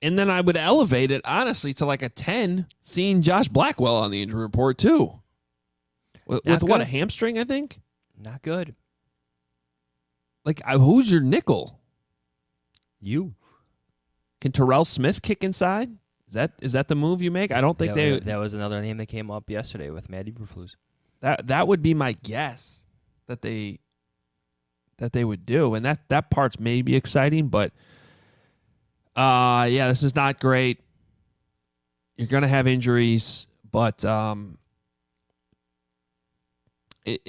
Speaker 1: then I would elevate it, honestly, to like a 10, seeing Josh Blackwell on the injury report, too. With what, a hamstring, I think?
Speaker 2: Not good.
Speaker 1: Like, who's your nickel?
Speaker 2: You.
Speaker 1: Can Terrell Smith kick inside? Is that the move you make? I don't think
Speaker 2: that was another name that came up yesterday with Matt Eberflus.
Speaker 1: That would be my guess that they would do, and that part's maybe exciting, but yeah, this is not great. You're gonna have injuries, but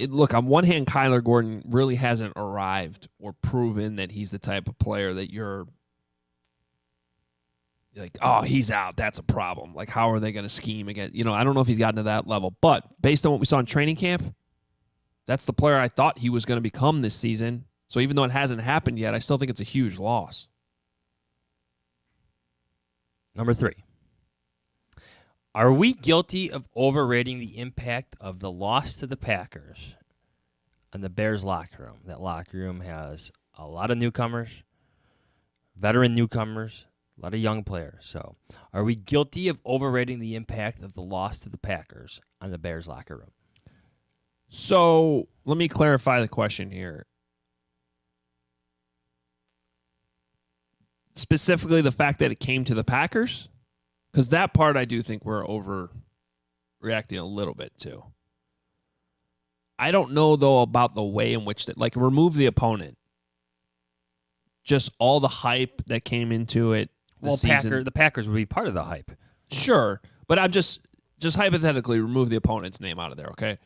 Speaker 1: look, on one hand, Kyler Gordon really hasn't arrived or proven that he's the type of player that you're like, oh, he's out. That's a problem. Like, how are they going to scheme again? I don't know if he's gotten to that level. But based on what we saw in training camp, that's the player I thought he was going to become this season. So even though it hasn't happened yet, I still think it's a huge loss.
Speaker 2: Number 3. Are we guilty of overrating the impact of the loss to the Packers on the Bears locker room? That locker room has a lot of newcomers, veteran newcomers, a lot of young players. So, are we guilty of overrating the impact of the loss to the Packers on the Bears locker room?
Speaker 1: So, let me clarify the question here. Specifically, the fact that it came to the Packers? Because that part I do think we're overreacting a little bit to. I don't know, though, about the way in which, remove the opponent. Just all the hype that came into it.
Speaker 2: The Packers would be part of the hype.
Speaker 1: Sure, but I'm just hypothetically remove the opponent's name out of there, okay?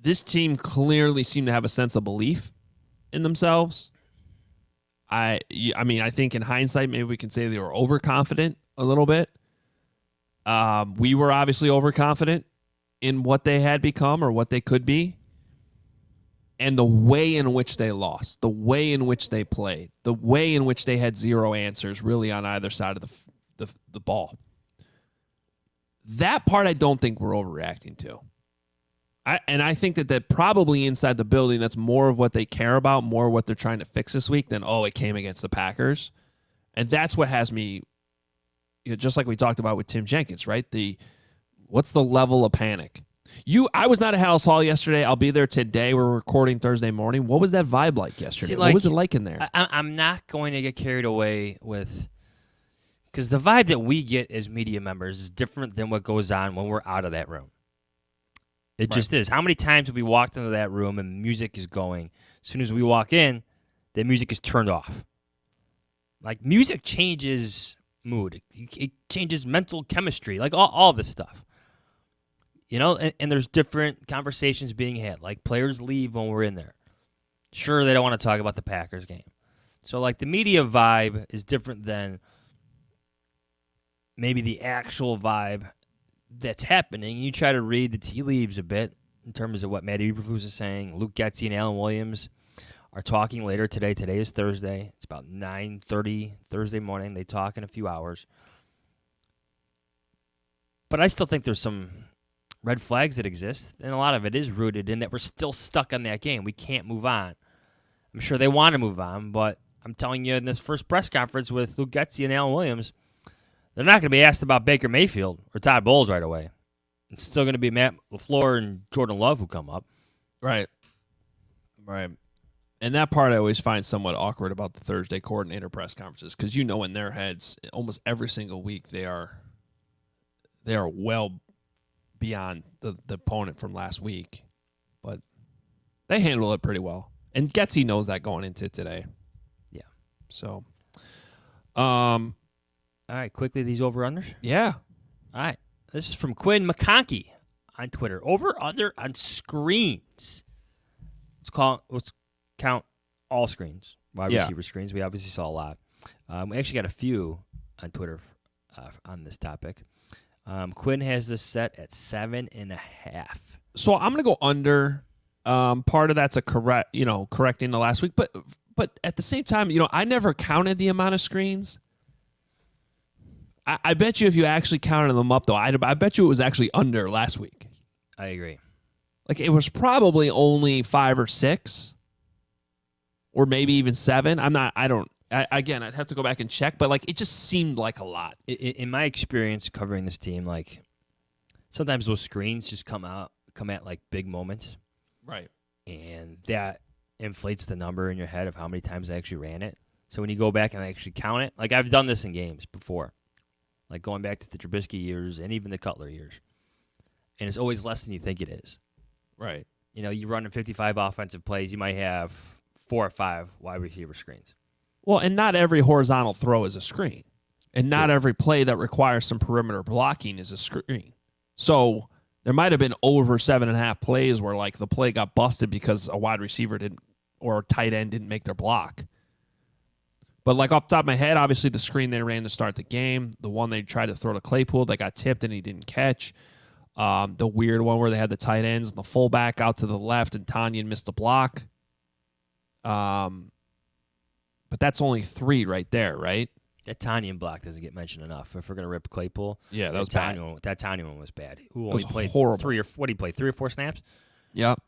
Speaker 1: This team clearly seemed to have a sense of belief in themselves. I mean, I think in hindsight, maybe we can say they were overconfident a little bit. We were obviously overconfident in what they had become or what they could be. And the way in which they lost, the way in which they played, the way in which they had zero answers really on either side of the ball. That part I don't think we're overreacting to. I think that probably inside the building, that's more of what they care about, more of what they're trying to fix this week than, it came against the Packers. And that's what has me, just like we talked about with Tim Jenkins, right? What's the level of panic? I was not at Hallis Hall yesterday. I'll be there today. We're recording Thursday morning. What was that vibe like yesterday? What was it like in there?
Speaker 2: I'm not going to get carried away with, because the vibe that we get as media members is different than what goes on when we're out of that room. It just is. How many times have we walked into that room and music is going? As soon as we walk in, the music is turned off. Like, music changes mood. It changes mental chemistry. Like, all this stuff. And there's different conversations being had. Like, players leave when we're in there. Sure, they don't want to talk about the Packers game. So, like, the media vibe is different than maybe the actual vibe that's happening. You try to read the tea leaves a bit in terms of what Matt Eberflus is saying. Luke Getsy and Alan Williams are talking later today. Today is Thursday. It's about 9:30 Thursday morning. They talk in a few hours. But I still think there's some red flags that exist, and a lot of it is rooted in that we're still stuck on that game. We can't move on. I'm sure they want to move on, but I'm telling you, in this first press conference with Luke Getsy and Alan Williams, they're not going to be asked about Baker Mayfield or Todd Bowles right away. It's still going to be Matt LaFleur and Jordan Love who come up.
Speaker 1: Right. And that part I always find somewhat awkward about the Thursday coordinator press conferences, because in their heads, almost every single week, they are well beyond the opponent from last week. But they handle it pretty well. And Getsy knows that going into today.
Speaker 2: Yeah.
Speaker 1: So,
Speaker 2: all right, quickly, these over-unders?
Speaker 1: Yeah.
Speaker 2: All right. This is from Quinn McConkey on Twitter. Over-under on screens. Let's count all screens. Wide receiver screens. We obviously saw a lot. We actually got a few on Twitter on this topic. Quinn has this set at 7.5.
Speaker 1: So I'm going to go under. Part of that's correcting the last week. But at the same time, I never counted the amount of screens. I bet you if you actually counted them up, though, I bet you it was actually under last week.
Speaker 2: I agree.
Speaker 1: Like, it was probably only 5 or 6 or maybe even 7. Again, I'd have to go back and check, but, like, it just seemed like a lot.
Speaker 2: In my experience covering this team, like, sometimes those screens just come at, like, big moments.
Speaker 1: Right.
Speaker 2: And that inflates the number in your head of how many times I actually ran it. So when you go back and actually count it, like, I've done this in games before, like going back to the Trubisky years and even the Cutler years, and it's always less than you think it is.
Speaker 1: Right.
Speaker 2: You know, you run in 55 offensive plays, you might have 4 or 5 wide receiver screens.
Speaker 1: Well, and not every horizontal throw is a screen. And not every play that requires some perimeter blocking is a screen. So there might have been over 7.5 plays where, like, the play got busted because a wide receiver didn't or a tight end didn't make their block. But, like, off the top of my head, obviously the screen they ran to start the game, the one they tried to throw to Claypool that got tipped and he didn't catch, the weird one where they had the tight ends and the fullback out to the left and Tanyan missed the block. But that's only 3 right there, right?
Speaker 2: That Tanyan block doesn't get mentioned enough. If we're going to rip Claypool,
Speaker 1: Yeah, that was bad.
Speaker 2: That Tanyan one was bad. Who
Speaker 1: It
Speaker 2: only
Speaker 1: was
Speaker 2: played
Speaker 1: horrible.
Speaker 2: 3 or 4 snaps?
Speaker 1: Yep.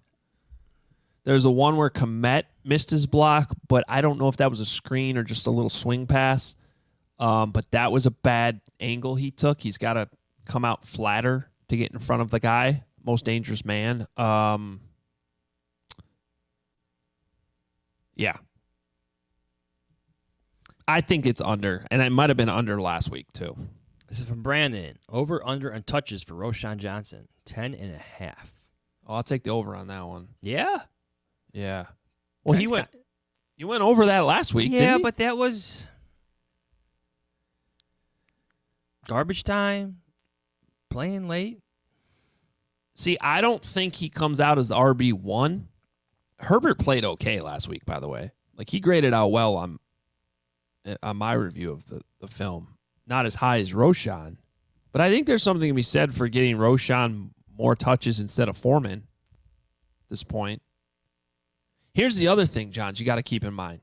Speaker 1: There's a one where Komet missed his block, but I don't know if that was a screen or just a little swing pass. But that was a bad angle he took. He's got to come out flatter to get in front of the guy. Most dangerous man. Yeah. I think it's under, and it might have been under last week too.
Speaker 2: This is from Brandon. Over, under, and touches for Roshan Johnson. 10.5.
Speaker 1: Oh, I'll take the over on that one.
Speaker 2: Yeah.
Speaker 1: Yeah. Well,
Speaker 2: Ten's
Speaker 1: you went over that last week,
Speaker 2: Yeah,
Speaker 1: didn't you?
Speaker 2: but that was garbage time, playing late.
Speaker 1: See, I don't think he comes out as the RB1. Herbert played okay last week, by the way. Like, he graded out well on my review of the film. Not as high as Roshan. But I think there's something to be said for getting Roshan more touches instead of Foreman at this point. Here's the other thing, Johns, you got to keep in mind.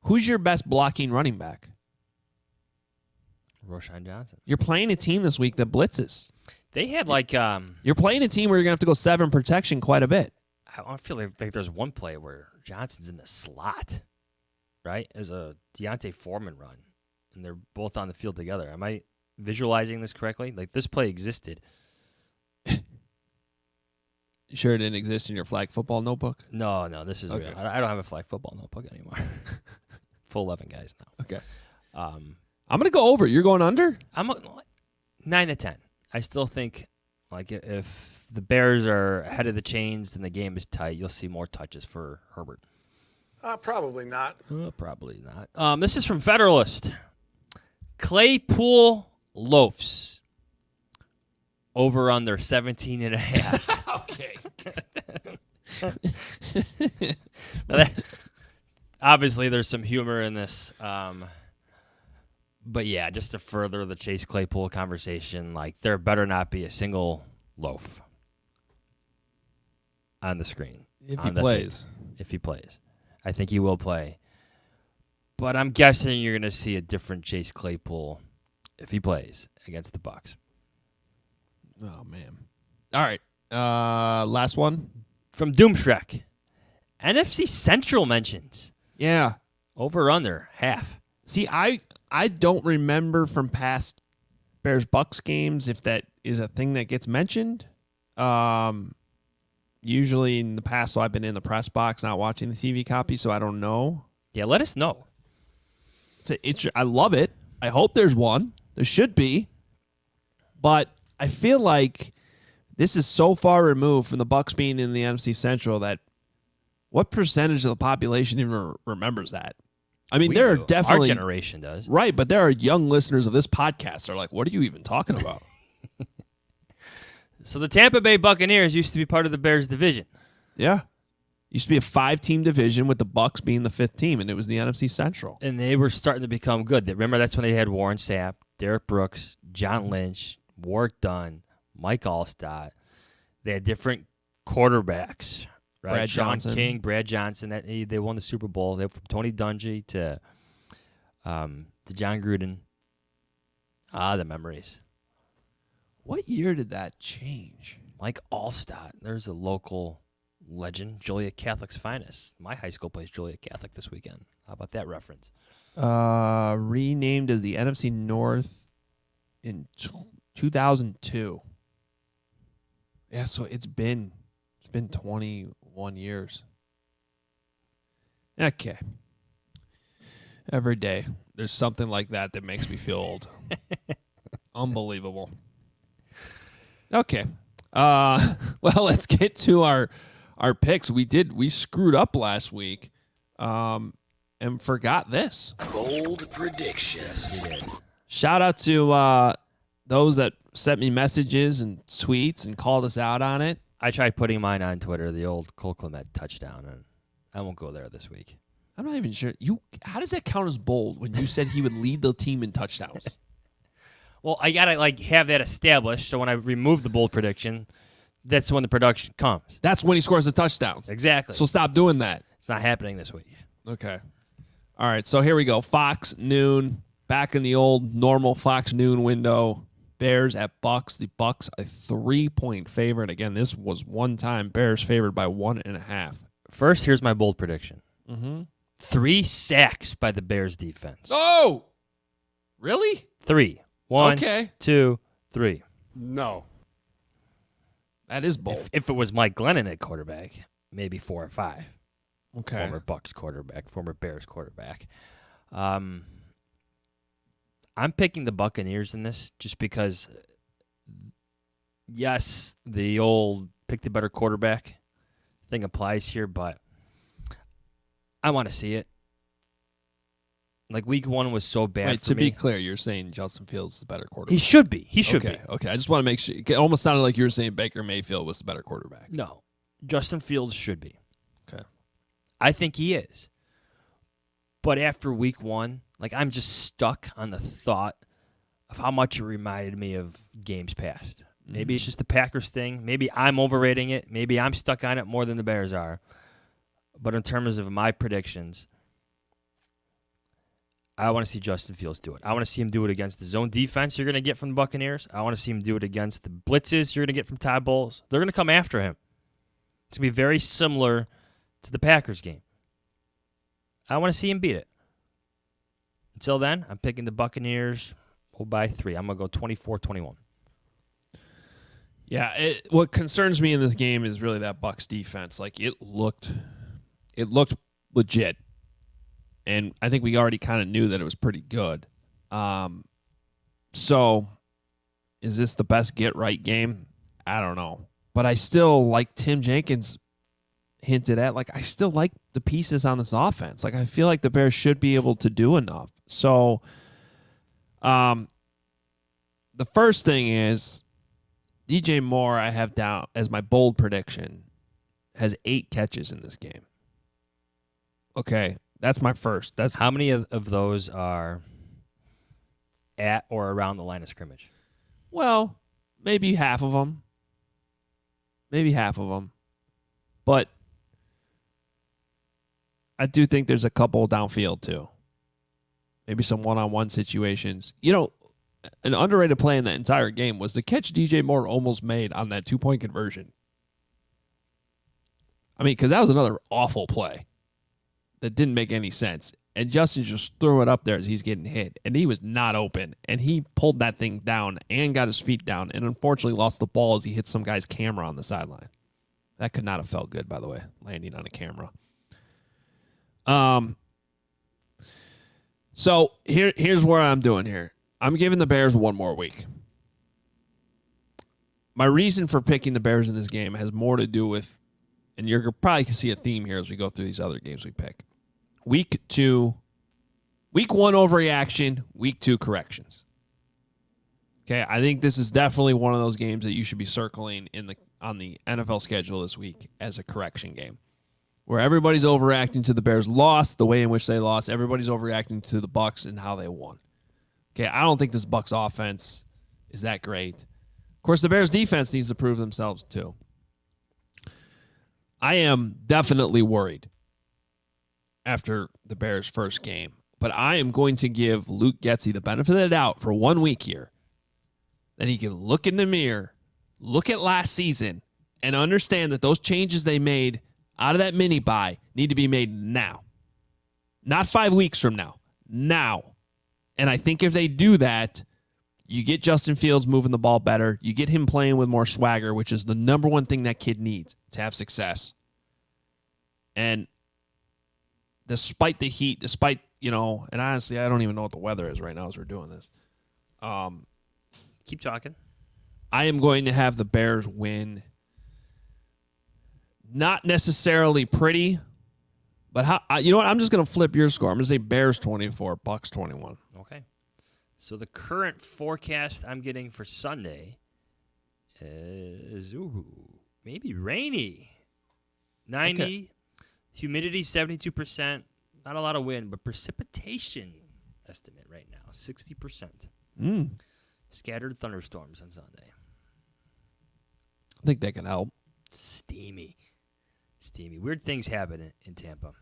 Speaker 1: Who's your best blocking running back?
Speaker 2: Roshan Johnson.
Speaker 1: You're playing a team this week that blitzes.
Speaker 2: They had like
Speaker 1: You're playing a team where you're going to have to go 7 protection quite a bit.
Speaker 2: I feel like there's one play where Johnson's in the slot, right? There's a Deontay Foreman run, and they're both on the field together. Am I visualizing this correctly? Like, this play existed.
Speaker 1: You sure it didn't exist in your flag football notebook?
Speaker 2: No, this is
Speaker 1: Okay.
Speaker 2: real. I don't have a flag football notebook anymore. Full 11 guys now.
Speaker 1: Okay.
Speaker 2: Um,
Speaker 1: I'm going to go over. You're going under?
Speaker 2: I'm 9 to 10. I still think, like, if the Bears are ahead of the chains and the game is tight, you'll see more touches for Herbert.
Speaker 6: Probably not.
Speaker 2: Probably not. This is from Federalist. Claypool loafs. Over under 17.5.
Speaker 1: Okay.
Speaker 2: Obviously, there's some humor in this. But yeah, just to further the Chase Claypool conversation, like, there better not be a single loaf on the screen.
Speaker 1: If he
Speaker 2: on the
Speaker 1: plays.
Speaker 2: tape. If he plays. I think he will play. But I'm guessing you're going to see a different Chase Claypool if he plays against the Bucs.
Speaker 1: Oh, man. All right. Last one.
Speaker 2: From Doomshrek. NFC Central mentions.
Speaker 1: Yeah.
Speaker 2: Over under half.
Speaker 1: See, I don't remember from past Bears Bucks games if that is a thing that gets mentioned. Usually in the past, so I've been in the press box, not watching the TV copy, so I don't know.
Speaker 2: Yeah, let us know.
Speaker 1: I love it. I hope there's one. There should be. But I feel like this is so far removed from the Bucs being in the NFC Central that what percentage of the population even remembers that? I mean, there are definitely...
Speaker 2: Our generation does.
Speaker 1: Right, but there are young listeners of this podcast that are like, what are you even talking about?
Speaker 2: So the Tampa Bay Buccaneers used to be part of the Bears division.
Speaker 1: Yeah. Used to be a 5-team division with the Bucs being the 5th team, and it was the NFC Central.
Speaker 2: And they were starting to become good. Remember, that's when they had Warren Sapp, Derek Brooks, John Lynch, Warwick Dunn, Mike Allstott. They had different quarterbacks, right?
Speaker 1: Brad
Speaker 2: Sean
Speaker 1: Johnson.
Speaker 2: King, Brad Johnson. They won the Super Bowl. They went from Tony Dungy to John Gruden. The memories.
Speaker 1: What year did that change?
Speaker 2: Mike Allstott. There's a local legend, Joliet Catholic's finest. My high school plays Joliet Catholic this weekend. How about that reference?
Speaker 1: Renamed as the NFC North in 2002. Yeah, so it's been 21 years. Okay. Every day there's something like that makes me feel old. Unbelievable. Okay. Well, let's get to our picks. We screwed up last week. And forgot this.
Speaker 5: Bold predictions.
Speaker 1: Shout out to those that sent me messages and tweets and called us out on it.
Speaker 2: I tried putting mine on Twitter, the old Cole Clement touchdown, and I won't go there this week.
Speaker 1: I'm not even sure. How does that count as bold when you said he would lead the team in touchdowns?
Speaker 2: Well, I gotta have that established, so when I remove the bold prediction, that's when the production comes.
Speaker 1: That's when he scores the touchdowns.
Speaker 2: Exactly.
Speaker 1: So stop doing that.
Speaker 2: It's not happening this week.
Speaker 1: Okay. All right, so here we go. Fox noon, back in the old normal Fox noon window. Bears at Bucs. The Bucs a 3-point favorite. Again, this was one time Bears favored by 1.5.
Speaker 2: First, here's my bold prediction.
Speaker 1: Mm-hmm.
Speaker 2: 3 sacks by the Bears defense.
Speaker 1: Oh, really?
Speaker 2: 3. 1,
Speaker 1: Okay.
Speaker 2: 2, 3.
Speaker 6: No.
Speaker 1: That is bold.
Speaker 2: If it was Mike Glennon at quarterback, maybe 4 or 5.
Speaker 1: Okay.
Speaker 2: Former Bucs quarterback, former Bears quarterback. I'm picking the Buccaneers in this just because, yes, the old pick the better quarterback thing applies here, but I want to see it. Like week 1 was so bad
Speaker 1: Wait,
Speaker 2: for
Speaker 1: to
Speaker 2: me.
Speaker 1: be clear, you're saying Justin Fields is the better quarterback.
Speaker 2: He should be. He should
Speaker 1: Okay,
Speaker 2: be.
Speaker 1: okay. I just want to make sure. It almost sounded like you were saying Baker Mayfield was the better quarterback.
Speaker 2: No, Justin Fields should be.
Speaker 1: Okay.
Speaker 2: I think he is. But after week 1, like I'm just stuck on the thought of how much it reminded me of games past. Maybe it's just the Packers thing. Maybe I'm overrating it. Maybe I'm stuck on it more than the Bears are. But in terms of my predictions, I want to see Justin Fields do it. I want to see him do it against the zone defense you're going to get from the Buccaneers. I want to see him do it against the blitzes you're going to get from Todd Bowles. They're going to come after him. It's going to be very similar to the Packers game. I want to see him beat it. Until then, I'm picking the Buccaneers by 3. I'm going to go 24-21.
Speaker 1: Yeah, what concerns me in this game is really that Bucs defense. Like it looked legit, and I think we already kind of knew that it was pretty good. So, is this the best get right game? I don't know, but I still like Tim Jenkins hinted at. Like I still like the pieces on this offense. Like I feel like the Bears should be able to do enough. So, the first thing is. DJ Moore, I have down as my bold prediction, has 8 catches in this game. Okay, that's my first. That's
Speaker 2: How many of those are at or around the line of scrimmage?
Speaker 1: well, maybe half of them. But I do think there's a couple downfield too. Maybe some one-on-one situations. You know, an underrated play in that entire game was the catch DJ Moore almost made on that 2-point conversion. I mean, because that was another awful play that didn't make any sense. And Justin just threw it up there as he's getting hit. And he was not open. And he pulled that thing down and got his feet down and unfortunately lost the ball as he hit some guy's camera on the sideline. That could not have felt good, by the way, landing on a camera. So here's what I'm doing here. I'm giving the Bears one more week. My reason for picking the Bears in this game has more to do with, and you're probably going to see a theme here as we go through these other games we pick. Week 1 overreaction, week 2 corrections. Okay, I think this is definitely one of those games that you should be circling on the NFL schedule this week as a correction game. Where everybody's overreacting to the Bears' loss, the way in which they lost. Everybody's overreacting to the Bucs and how they won. Okay, I don't think this Bucs offense is that great. Of course, the Bears defense needs to prove themselves too. I am definitely worried after the Bears' first game, but I am going to give Luke Getsy the benefit of the doubt for 1 week here that he can look in the mirror, look at last season and understand that those changes they made out of that mini bye need to be made now. Not 5 weeks from now. Now. And I think if they do that, you get Justin Fields moving the ball better. You get him playing with more swagger, which is the number one thing that kid needs to have success. And despite the heat, despite, and honestly, I don't even know what the weather is right now as we're doing this.
Speaker 2: Keep talking.
Speaker 1: I am going to have the Bears win. Not necessarily pretty, but you know what? I'm just going to flip your score. I'm going to say Bears 24, Bucs 21.
Speaker 2: Okay. So the current forecast I'm getting for Sunday is maybe rainy. 90, okay. Humidity 72%. Not a lot of wind, but precipitation estimate right now 60%. Scattered thunderstorms on Sunday.
Speaker 1: I think that can help.
Speaker 2: Steamy. Weird things happen in Tampa.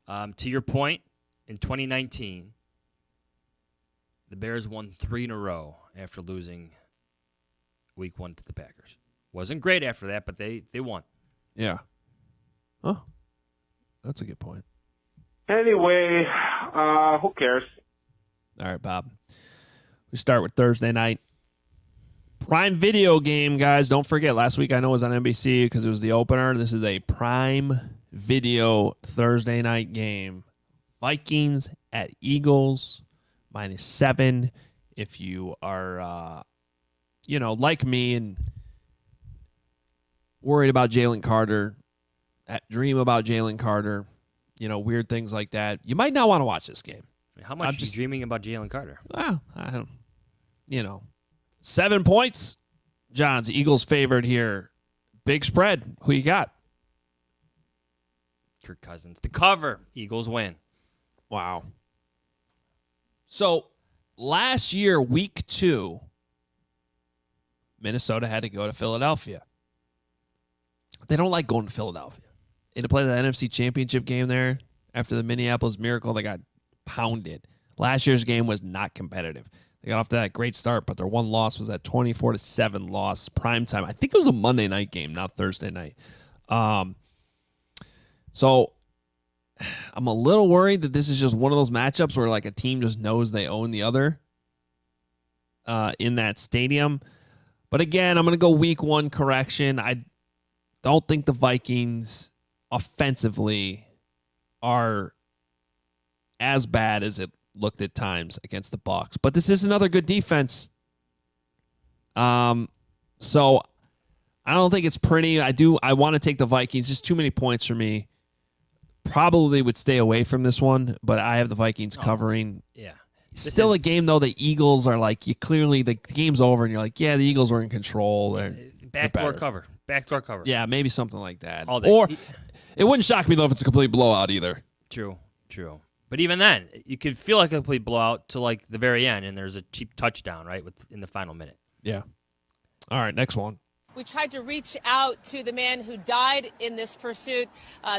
Speaker 2: To your point, in 2019, the Bears won 3 in a row after losing week 1 to the Packers. Wasn't great after that, but they won.
Speaker 1: Yeah. Oh, that's a good point.
Speaker 7: Anyway, who cares?
Speaker 1: All right, Bob. We start with Thursday night. Prime Video game, guys. Don't forget, last week I know it was on NBC because it was the opener. This is a Prime Video Thursday night game. Vikings at Eagles, -7. If you are, like me and worried about Jalen Carter, dream about Jalen Carter, weird things like that, you might not want to watch this game.
Speaker 2: How much are you dreaming about Jalen Carter?
Speaker 1: Well, 7 points. John's Eagles favored here. Big spread. Who you got?
Speaker 2: Kirk Cousins. The cover. Eagles win.
Speaker 1: Wow. So last year, week 2, Minnesota had to go to Philadelphia. They don't like going to Philadelphia. And to play the NFC Championship game there after the Minneapolis Miracle, they got pounded. Last year's game was not competitive. They got off to that great start, but their one loss was that 24-7 loss, primetime. I think it was a Monday night game, not Thursday night. So I'm a little worried that this is just one of those matchups where like a team just knows they own the other in that stadium. But again, I'm going to go week 1 correction. I don't think the Vikings offensively are as bad as it looked at times against the Bucs, but this is another good defense. So I don't think it's pretty. I want to take the Vikings. Just too many points for me. Probably would stay away from this one, but I have the Vikings covering.
Speaker 2: Yeah.
Speaker 1: Still a game though. The Eagles are like, the game's over and you're like, yeah, the Eagles were in control.
Speaker 2: Backdoor cover.
Speaker 1: Yeah, maybe something like that.
Speaker 2: Or
Speaker 1: it wouldn't shock me though if it's a complete blowout either.
Speaker 2: True. But even then, you could feel like a complete blowout to like the very end, and there's a cheap touchdown right in the final minute.
Speaker 1: Yeah. All right, next one.
Speaker 8: We tried to reach out to the man who died in this pursuit.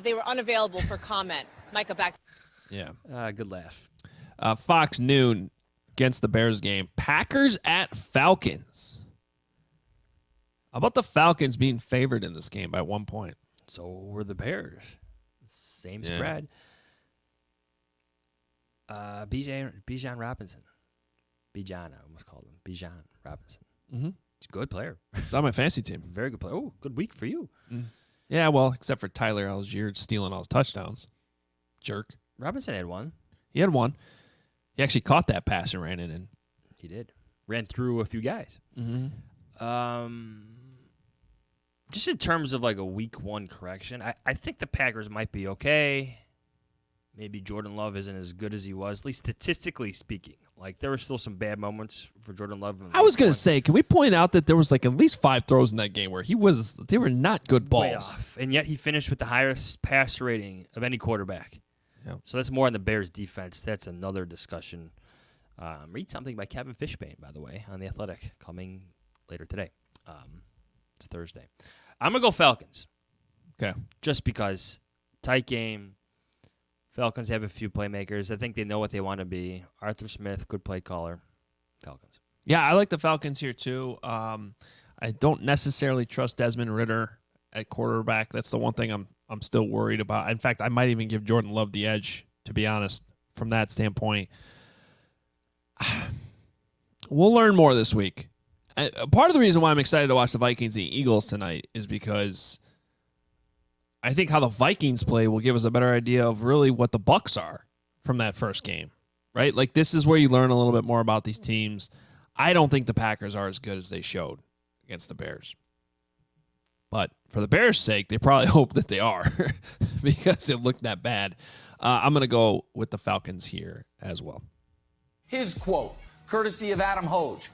Speaker 8: They were unavailable for comment. Micah, back.
Speaker 1: Yeah.
Speaker 2: Good laugh.
Speaker 1: Fox noon against the Bears game. Packers at Falcons. How about the Falcons being favored in this game by 1 point?
Speaker 2: So were the Bears. Same spread. Bijan Robinson. Bijan, I almost called him. Bijan Robinson.
Speaker 1: Mm-hmm.
Speaker 2: He's a good player.
Speaker 1: It's on my fantasy team.
Speaker 2: Very good player. Oh, good week for you.
Speaker 1: Mm. Yeah, well, except for Tyler Algier stealing all his touchdowns. Jerk.
Speaker 2: Robinson had one.
Speaker 1: He had one. He actually caught that pass and ran it in.
Speaker 2: He did. Ran through a few guys.
Speaker 1: Mm-hmm.
Speaker 2: Just in terms of like a week 1 correction, I think the Packers might be okay. Maybe Jordan Love isn't as good as he was, at least statistically speaking. Like, there were still some bad moments for Jordan Love.
Speaker 1: I was going to say, can we point out that there was like at least 5 throws in that game where they were not good balls.
Speaker 2: Way off. And yet he finished with the highest passer rating of any quarterback.
Speaker 1: Yep.
Speaker 2: So that's more on the Bears' defense. That's another discussion. Read something by Kevin Fishbane, by the way, on The Athletic, coming later today. It's Thursday. I'm going to go Falcons.
Speaker 1: Okay.
Speaker 2: Just because tight game. Falcons have a few playmakers. I think they know what they want to be. Arthur Smith, good play caller. Falcons.
Speaker 1: Yeah, I like the Falcons here too. I I don't necessarily trust Desmond Ridder at quarterback. That's the one thing I'm still worried about. In fact, I might even give Jordan Love the edge, to be honest, from that standpoint. We'll learn more this week. Part of the reason why I'm excited to watch the Vikings and Eagles tonight is because I think how the Vikings play will give us a better idea of really what the Bucs are from that first game, right? Like, this is where you learn a little bit more about these teams. I don't think the Packers are as good as they showed against the Bears. But for the Bears' sake, they probably hope that they are because it looked that bad. I'm going to go with the Falcons here as well.
Speaker 9: His quote, courtesy of Adam Hoge.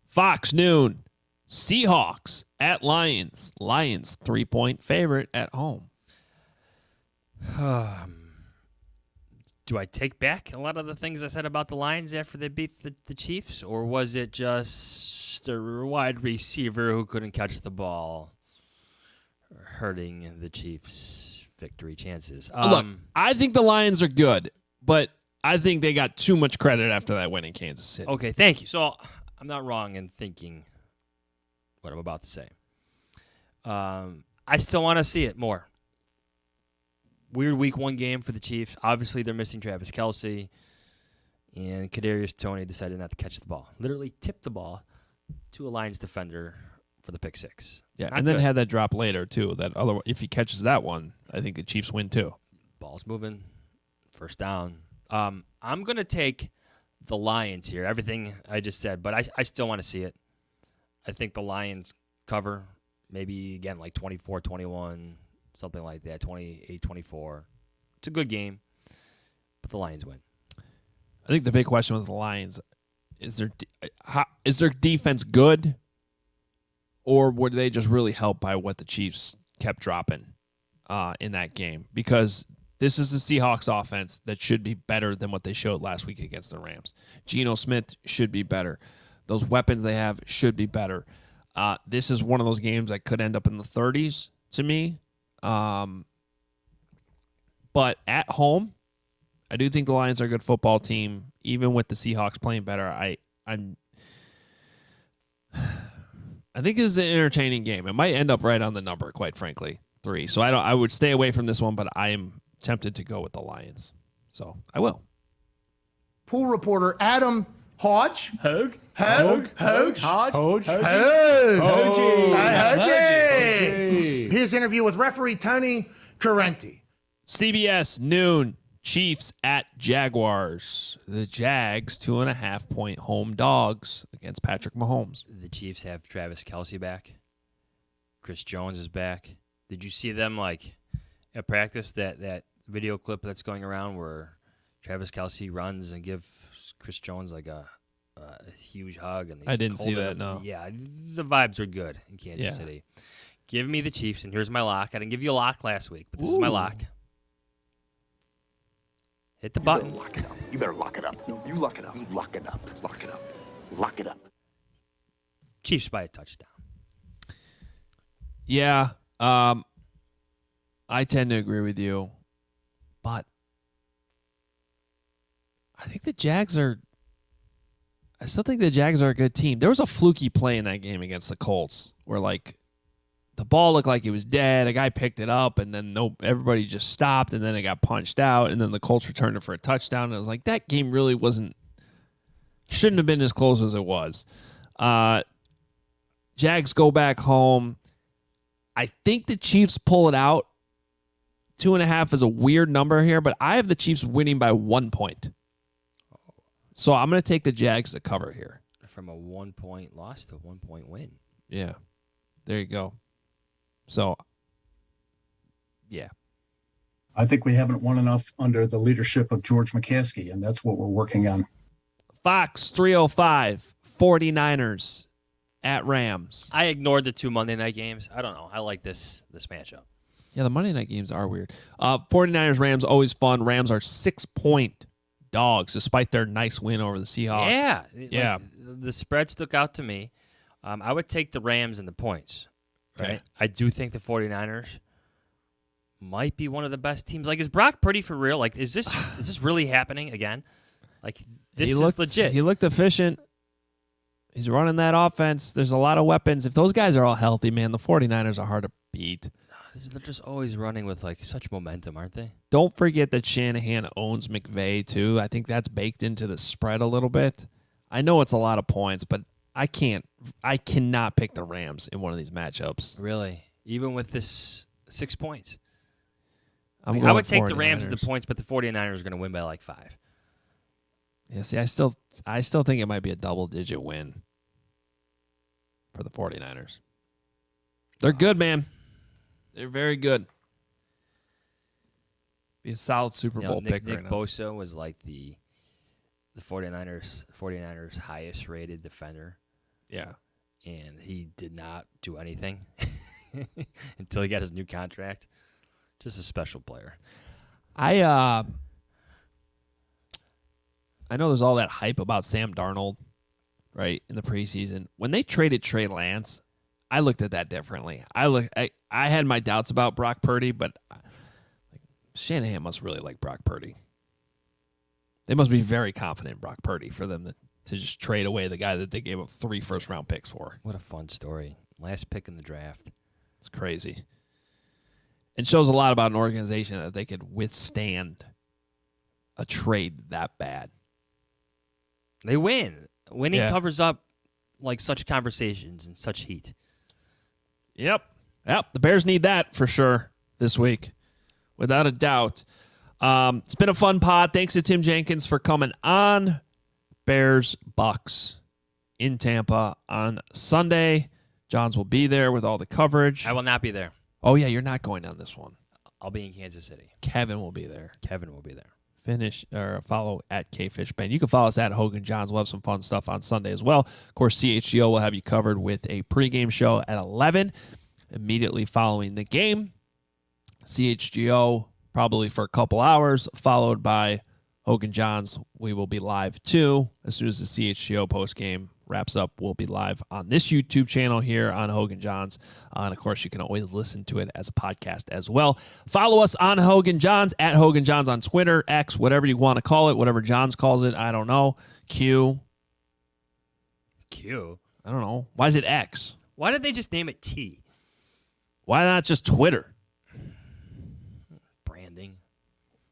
Speaker 1: Fox noon, Seahawks at Lions. Lions 3-point favorite at home.
Speaker 2: Do I take back a lot of the things I said about the Lions after they beat the Chiefs? Or was it just a wide receiver who couldn't catch the ball hurting the Chiefs' victory chances?
Speaker 1: Look, I think the Lions are good, but I think they got too much credit after that win in Kansas City.
Speaker 2: Okay, thank you. So I'm not wrong in thinking what I'm about to say. I still want to see it more. Weird week 1 game for the Chiefs. Obviously, they're missing Travis Kelce. And Kadarius Toney decided not to catch the ball. Literally tipped the ball to a Lions defender for the pick 6.
Speaker 1: Yeah,
Speaker 2: Not
Speaker 1: and then
Speaker 2: good.
Speaker 1: had that drop later, too. That other, if he catches that one, I think the Chiefs win, too.
Speaker 2: Ball's moving. First down. I'm going to take the Lions here. Everything I just said, but I still want to see it. I think the Lions cover. Maybe, again, like 24-21. Something like that, 28-24. It's a good game, but the Lions win.
Speaker 1: I think the big question with the Lions is their defense good, or were they just really helped by what the Chiefs kept dropping in that game? Because this is the Seahawks offense that should be better than what they showed last week against the Rams. Geno Smith should be better. Those weapons they have should be better. This is one of those games that could end up in the 30s to me. But at home, I do think the Lions are a good football team, even with the Seahawks playing better. I think this is an entertaining game. It might end up right on the number, quite frankly, 3. So I would stay away from this one, but I am tempted to go with the Lions. So I will.
Speaker 10: Pool reporter Adam Hoge.
Speaker 9: Hoge.
Speaker 10: His interview with referee Tony Correnti.
Speaker 1: CBS noon, Chiefs at Jaguars. The Jags 2.5-point home dogs against Patrick Mahomes.
Speaker 2: The Chiefs have Travis Kelce back. Chris Jones is back. Did you see them at practice, that video clip that's going around where Travis Kelce runs and gives Chris Jones a huge hug? And
Speaker 1: I didn't see that, no.
Speaker 2: Yeah, the vibes are good in Kansas City. Give me the Chiefs, and here's my lock. I didn't give you a lock last week, but this is my lock. Hit the button.
Speaker 11: Lock it up. You better lock it up. No, you lock it up. You lock it up. Lock it up. Lock it up.
Speaker 2: Chiefs by a touchdown.
Speaker 1: Yeah, I tend to agree with you, but I think the Jags are. I still think the Jags are a good team. There was a fluky play in that game against the Colts where the ball looked like it was dead. A guy picked it up, and then everybody just stopped, and then it got punched out, and then the Colts returned it for a touchdown. And it was like that game really shouldn't have been as close as it was. Jags go back home. I think the Chiefs pull it out. 2.5 is a weird number here, but I have the Chiefs winning by 1 point. So I'm going to take the Jags to cover here.
Speaker 2: From a 1-point loss to a 1-point win.
Speaker 1: Yeah. There you go. So, yeah.
Speaker 12: I think we haven't won enough under the leadership of George McCaskey, and that's what we're working on.
Speaker 1: Fox 305, 49ers at Rams.
Speaker 2: I ignored the 2 Monday night games. I don't know. I like this matchup.
Speaker 1: Yeah, the Monday night games are weird. 49ers, Rams, always fun. Rams are 6-point dogs, despite their nice win over the Seahawks.
Speaker 2: Yeah.
Speaker 1: Yeah.
Speaker 2: The spread stuck out to me. I would take the Rams and the points.
Speaker 1: Okay.
Speaker 2: Right? I do think the 49ers might be one of the best teams. Is Brock Purdy for real? Is this really happening again? This is legit.
Speaker 1: He looked efficient. He's running that offense. There's a lot of weapons. If those guys are all healthy, man, the 49ers are hard to beat.
Speaker 2: They're just always running with like such momentum, aren't they?
Speaker 1: Don't forget that Shanahan owns McVay too. I think that's baked into the spread a little bit. I know it's a lot of points, but I cannot pick the Rams in one of these matchups.
Speaker 2: Really? Even with this 6 points? I
Speaker 1: I
Speaker 2: would take the Rams at the points, but the 49ers are going to win by like 5.
Speaker 1: Yeah, see, I still think it might be a double-digit win for the 49ers. They're good, man. They're very good. Be a solid Super Bowl pick
Speaker 2: Nick
Speaker 1: right now.
Speaker 2: Bosa was like the 49ers highest rated defender.
Speaker 1: Yeah.
Speaker 2: And he did not do anything until he got his new contract. Just a special player.
Speaker 1: I know there's all that hype about Sam Darnold, right, in the preseason. When they traded Trey Lance, I looked at that differently. I had my doubts about Brock Purdy, but Shanahan must really like Brock Purdy. They must be very confident in Brock Purdy for them to just trade away the guy that they gave up 3 first-round picks for.
Speaker 2: What a fun story. Last pick in the draft.
Speaker 1: It's crazy. It shows a lot about an organization that they could withstand a trade that bad.
Speaker 2: They win. Winning
Speaker 1: Yeah.
Speaker 2: covers up like such conversations and such heat.
Speaker 1: Yep. The Bears need that for sure this week, without a doubt. It's been a fun pod. Thanks to Tim Jenkins for coming on. Bears Bucs in Tampa on Sunday. Johns will be there with all the coverage.
Speaker 2: I will not be there.
Speaker 1: Oh, yeah, you're not going on this one.
Speaker 2: I'll be in Kansas City.
Speaker 1: Kevin will be there. Follow at KFishBand. You can follow us at Hoge Jahns. We'll have some fun stuff on Sunday as well. Of course, CHGO will have you covered with a pregame show at 11, immediately following the game. CHGO probably for a couple hours, followed by Hoge Jahns. We will be live too. As soon as the CHGO postgame wraps up, we'll be live on this YouTube channel here on Hoge Jahns. And of course, you can always listen to it as a podcast as well. Follow us on Hoge Jahns, at Hoge Jahns on Twitter, X, whatever you want to call it, whatever Johns calls it. I don't know. Q. I don't know. Why is it X?
Speaker 2: Why did they just name it T?
Speaker 1: Why not just Twitter?
Speaker 2: Branding.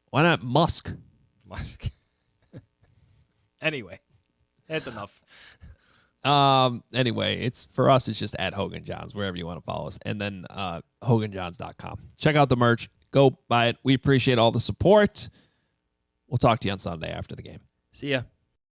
Speaker 1: Why not Musk?
Speaker 2: Anyway, that's enough.
Speaker 1: Anyway, it's for us, it's just at Hoge Jahns, wherever you want to follow us. And then HoganJahns.com. Check out the merch. Go buy it. We appreciate all the support. We'll talk to you on Sunday after the game.
Speaker 2: See ya.